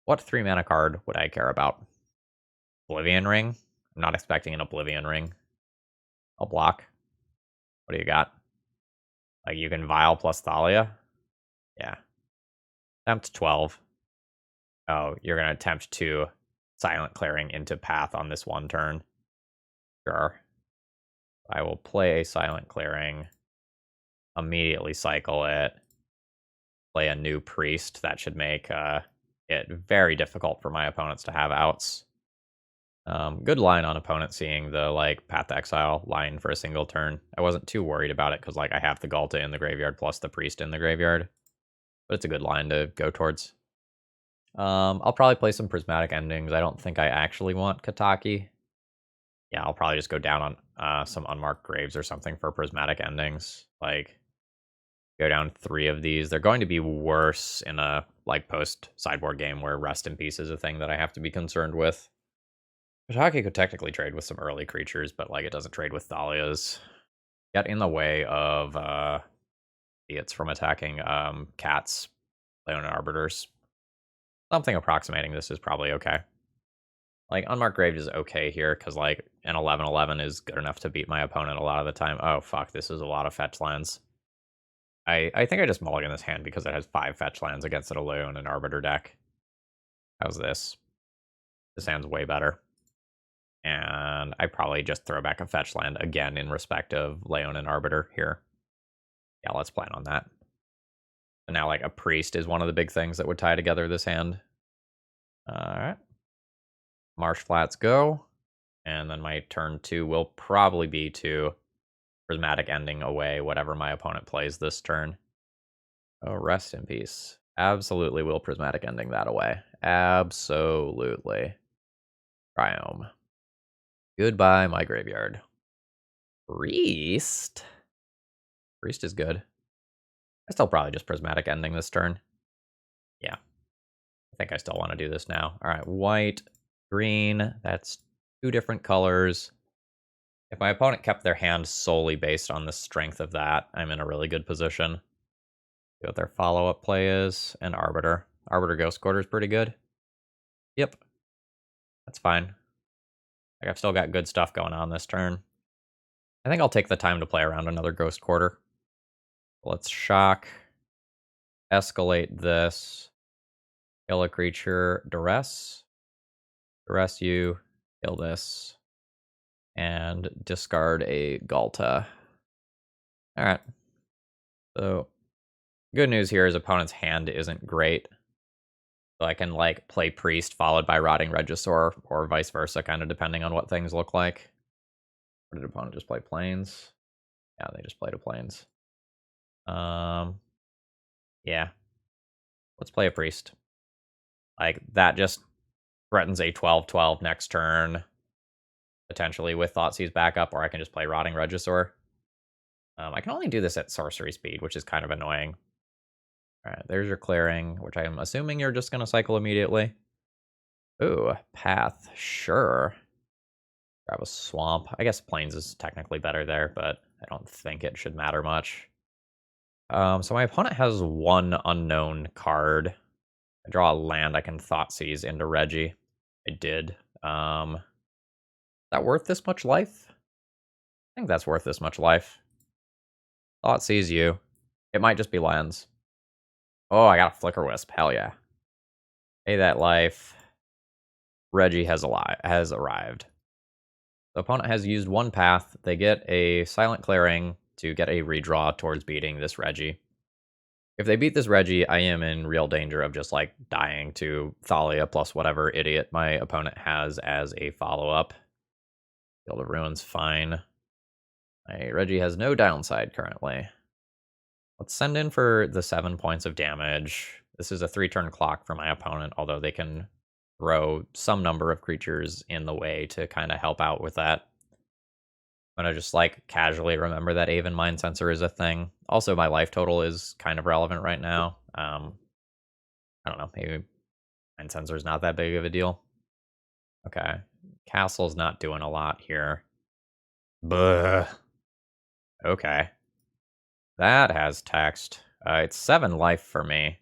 What 3-mana card would I care about? Oblivion Ring? I'm not expecting an Oblivion Ring. I'll block. What do you got? Like, you can Vial plus Thalia? Yeah. Attempt 12. Oh, you're going to attempt 2 Silent Clearing into Path on this one turn. Sure. I will play a Silent Clearing, immediately cycle it, play a new Priest. That should make it very difficult for my opponents to have outs. Good line on opponent seeing the, like, Path to Exile line for a single turn. I wasn't too worried about it because, like, I have the Ghalta in the graveyard plus the Priest in the graveyard. But it's a good line to go towards. I'll probably play some Prismatic Endings. I don't think I actually want Kataki. Yeah, I'll probably just go down on some Unmarked Graves or something for Prismatic Endings. Like, go down 3 of these. They're going to be worse in a, like, post-sideboard game where Rest in Peace is a thing that I have to be concerned with. Kataki could technically trade with some early creatures, but, like, it doesn't trade with Thalias. Get in the way of idiots from attacking cats, Leonin Arbiters. Something approximating this is probably okay. Like, Unmarked Grave is okay here, because, like, an 11/11 is good enough to beat my opponent a lot of the time. Oh, fuck, this is a lot of fetch lands. I think I just mulligan this hand because it has 5 fetch lands against an Leonin and Arbiter deck. How's this? This hand's way better. And I probably just throw back a fetch land again in respect of Leonin and Arbiter here. Yeah, let's plan on that. And now, like, a Priest is one of the big things that would tie together this hand. Alright. Marsh Flats go. And then my turn 2 will probably be to Prismatic Ending away whatever my opponent plays this turn. Oh, rest in peace. Absolutely will Prismatic Ending that away. Absolutely. Triome. Goodbye, my graveyard. Priest? Priest is good. I still probably just Prismatic Ending this turn. Yeah. I think I still want to do this now. Alright, white, green. That's 2 different colors. If my opponent kept their hand solely based on the strength of that, I'm in a really good position. See what their follow-up play is. And Arbiter. Arbiter Ghost Quarter is pretty good. Yep. That's fine. Like, I've still got good stuff going on this turn. I think I'll take the time to play around another Ghost Quarter. Let's shock. Escalate this. Kill a creature. Duress. Duress you. Kill this. And discard a Ghalta. Alright. So, good news here is opponent's hand isn't great. So I can, like, play Priest followed by Rotting Regisaur, or vice versa, kind of depending on what things look like. Or did opponent just play Plains? Yeah, they just played a Plains. Yeah. Let's play a Priest. Like, that just threatens a 12/12 next turn. Potentially with Thoughtseize backup, or I can just play Rotting Regisaur. I can only do this at sorcery speed, which is kind of annoying. Alright, there's your clearing, which I'm assuming you're just going to cycle immediately. Ooh, Path, sure. Grab a Swamp. I guess Plains is technically better there, but I don't think it should matter much. So my opponent has 1 unknown card. I draw a land, I can Thoughtseize into Reggie. I did. Is that worth this much life? I think that's worth this much life. Thoughtseize you. It might just be lands. Oh, I got a Flicker Wisp. Hell yeah. Pay that life. Reggie has arrived. The opponent has used 1 path. They get a Silent Clearing to get a redraw towards beating this Reggie. If they beat this Reggie, I am in real danger of just, like, dying to Thalia plus whatever idiot my opponent has as a follow-up. Field of Ruin's fine. My Reggie has no downside currently. Let's send in for the 7 points of damage. This is a 3-turn clock for my opponent, although they can throw some number of creatures in the way to kind of help out with that. I'm going to just, like, casually remember that Aven Mind Sensor is a thing. Also, my life total is kind of relevant right now. I don't know, maybe Mind Sensor is not that big of a deal. Okay, Castle's not doing a lot here. Buh. Okay. That has text. It's 7 life for me.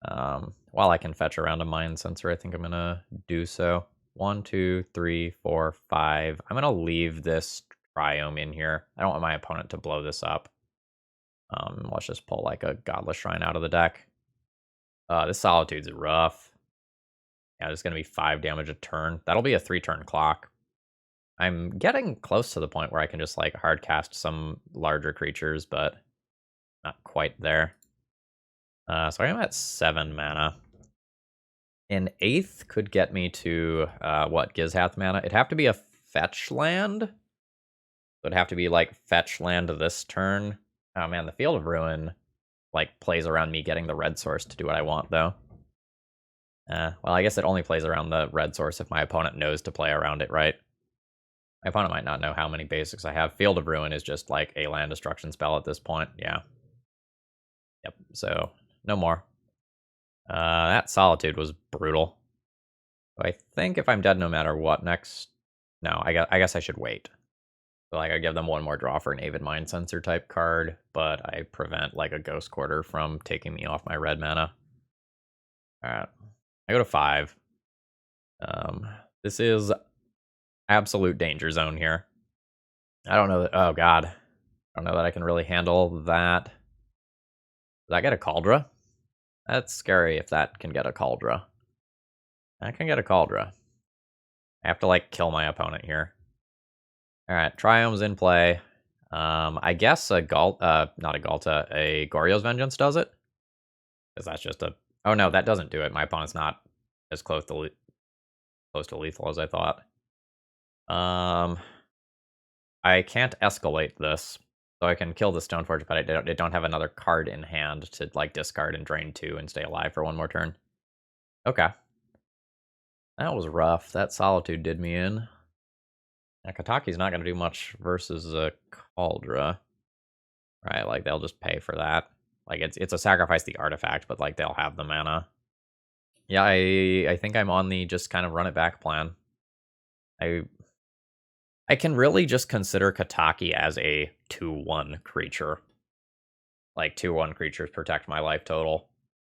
While I can fetch around a Mind Sensor, I think I'm gonna do so. 1, 2, 3, 4, 5. I'm gonna leave this Triome in here. I don't want my opponent to blow this up. Let's just pull like a Godless Shrine out of the deck. This Solitude's rough. Yeah, there's gonna be 5 damage a turn. That'll be a 3-turn clock. I'm getting close to the point where I can just like hard cast some larger creatures, but not quite there. So I'm at 7 mana. An 8th could get me to, what, Gishath mana? It'd have to be a fetch land? It'd have to be, like, fetch land this turn. Oh, man, the Field of Ruin, like, plays around me getting the red source to do what I want, though. Well, I guess it only plays around the red source if my opponent knows to play around it, right? My opponent might not know how many basics I have. Field of Ruin is just, like, a land destruction spell at this point, yeah. Yep, so, no more. That Solitude was brutal. So I think if I'm dead no matter what next... No, I guess I should wait. So like I give them 1 more draw for an Avid Mind Sensor type card, but I prevent like a Ghost Quarter from taking me off my red mana. Alright. I go to 5. This is absolute danger zone here. I don't know that... Oh god. I don't know that I can really handle that. Does that get a Cauldra? That's scary if that can get a Cauldra. I can get a Cauldra. I have to, like, kill my opponent here. Alright, Triome's in play. I guess a not a Ghalta, a Goryo's Vengeance does it? Because that's just a... Oh no, that doesn't do it. My opponent's not as close to lethal as I thought. I can't escalate this. So I can kill the Stoneforge, but I don't have another card in hand to, like, discard and drain 2 and stay alive for 1 more turn. Okay. That was rough. That Solitude did me in. Now, Kataki's not going to do much versus a Cauldra. Right, like, they'll just pay for that. Like, it's a sacrifice the artifact, but, like, they'll have the mana. Yeah, I think I'm on the just kind of run it back plan. I can really just consider Kataki as a 2-1 creature. Like, 2-1 creatures protect my life total.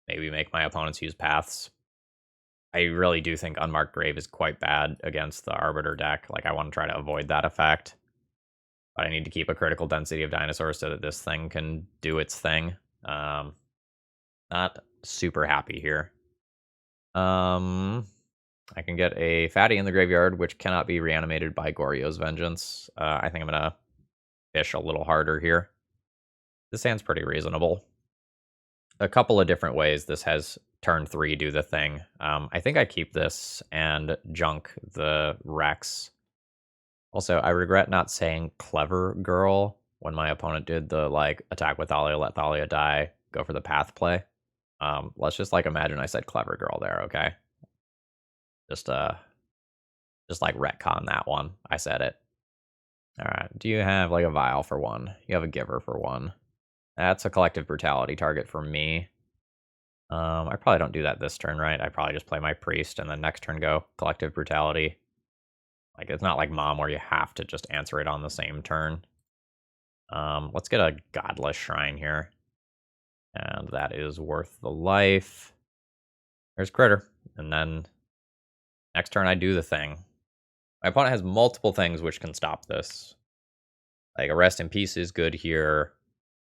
Maybe make my opponents use paths. I really do think Unmarked Grave is quite bad against the Arbiter deck. Like, I want to try to avoid that effect. But I need to keep a critical density of dinosaurs so that this thing can do its thing. Not super happy here. I can get a Fatty in the graveyard, which cannot be reanimated by Goryo's Vengeance. I think I'm going to fish a little harder here. This hand's pretty reasonable. A couple of different ways this has turn 3 do the thing. I think I keep this and junk the Rex. Also, I regret not saying Clever Girl when my opponent did the, like, attack with Thalia, let Thalia die, go for the path play. Let's just, like, imagine I said Clever Girl there, okay? Just like, retcon that one. I said it. Alright, do you have, like, a Vial for 1? You have a Giver for 1. That's a Collective Brutality target for me. I probably don't do that this turn, right? I probably just play my Priest and then next turn go Collective Brutality. Like, it's not like Mom where you have to just answer it on the same turn. Let's get a Godless Shrine here. And that is worth the life. There's Critter. And then next turn I do the thing. My opponent has multiple things which can stop this. Like, a Rest in Peace is good here.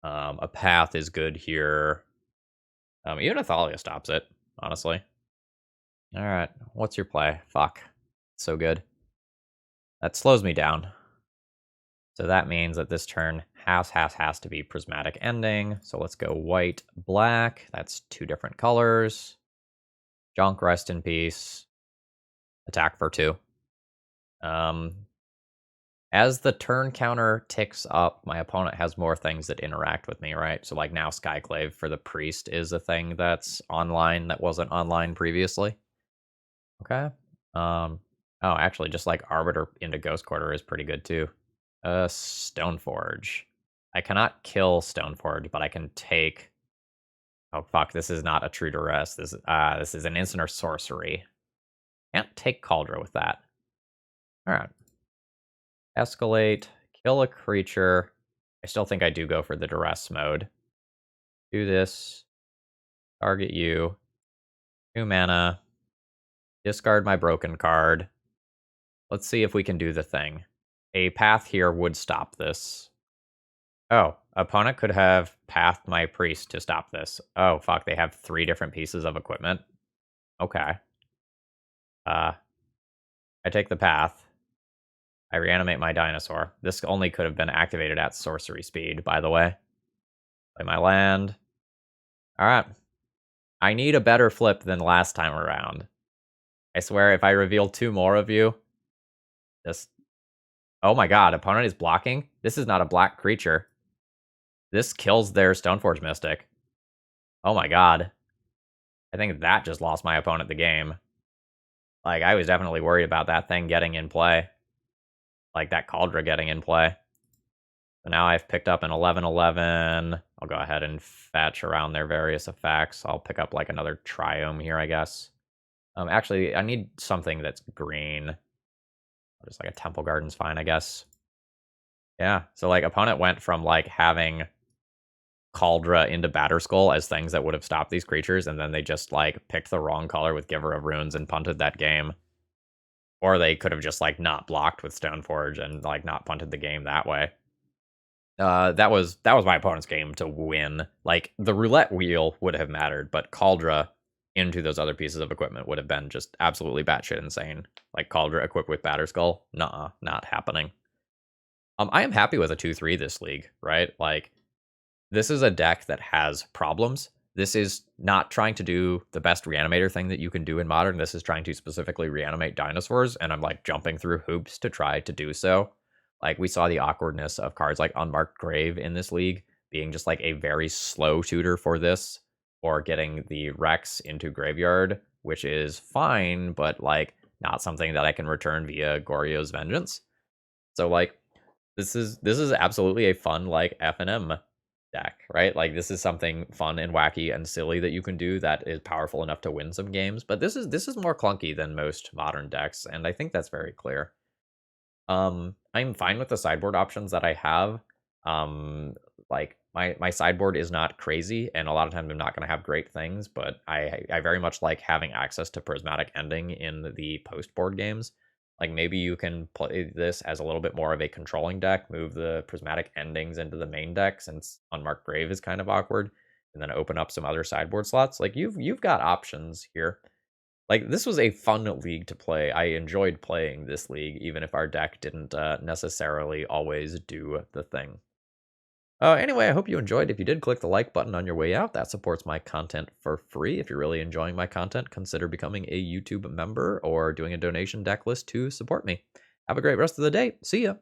A Path is good here. Even a Thalia stops it, honestly. Alright, what's your play? Fuck. So good. That slows me down. So that means that this turn has to be Prismatic Ending. So let's go white, black. That's 2 different colors. Junk, Rest in Peace. Attack for 2. As the turn counter ticks up, my opponent has more things that interact with me, right? So like now Skyclave for the Priest is a thing that's online that wasn't online previously. Okay. Oh, actually, just like Arbiter into Ghost Quarter is pretty good too. Stoneforge. I cannot kill Stoneforge, but I can take... Oh, fuck, this is not a True Duress. This is an instant or sorcery. Can't take Cauldra with that. Alright. Escalate, kill a creature. I still think I do go for the duress mode. Do this. Target you. 2 mana. Discard my broken card. Let's see if we can do the thing. A path here would stop this. Oh, opponent could have pathed my priest to stop this. Oh, fuck, they have 3 different pieces of equipment. Okay. I take the path. I reanimate my dinosaur. This only could have been activated at sorcery speed, by the way. Play my land. Alright. I need a better flip than last time around. I swear, if I reveal 2 more of you, just... Oh my god, opponent is blocking? This is not a black creature. This kills their Stoneforge Mystic. Oh my god. I think that just lost my opponent the game. Like, I was definitely worried about that thing getting in play. Like, that Cauldron getting in play. So now I've picked up an 11/11. I'll go ahead and fetch around their various effects. I'll pick up, like, another Triome here, I guess. Actually, I need something that's green. Just, like, a Temple Garden's fine, I guess. Yeah, so, like, opponent went from, like, having Cauldron into Batterskull as things that would have stopped these creatures, and then they just, like, picked the wrong color with Giver of Runes and punted that game. Or they could have just, like, not blocked with Stoneforge and, like, not punted the game that way. That was my opponent's game to win. Like, the roulette wheel would have mattered, but Cauldron into those other pieces of equipment would have been just absolutely batshit insane. Like, Cauldron equipped with Batterskull? Nuh-uh, not happening. I am happy with a 2/3 this league, right? Like, this is a deck that has problems. This is not trying to do the best Reanimator thing that you can do in Modern. This is trying to specifically reanimate dinosaurs, and I'm, like, jumping through hoops to try to do so. Like, we saw the awkwardness of cards like Unmarked Grave in this league being just, like, a very slow tutor for this, or getting the Rex into Graveyard, which is fine, but, like, not something that I can return via Goryo's Vengeance. So, like, this is absolutely a fun, like, F&M deck, right? Like, this is something fun and wacky and silly that you can do that is powerful enough to win some games, but this is more clunky than most Modern decks, and I think that's very clear. I'm fine with the sideboard options that I have. Like, my sideboard is not crazy, and a lot of times I'm not going to have great things, but I very much like having access to Prismatic Ending in the post-board games. Like, maybe you can play this as a little bit more of a controlling deck, move the Prismatic Endings into the main deck, since Unmarked Grave is kind of awkward, and then open up some other sideboard slots. Like, you've got options here. Like, this was a fun league to play. I enjoyed playing this league, even if our deck didn't necessarily always do the thing. Anyway, I hope you enjoyed. If you did, click the like button on your way out. That supports my content for free. If you're really enjoying my content, consider becoming a YouTube member or doing a donation deck list to support me. Have a great rest of the day. See ya.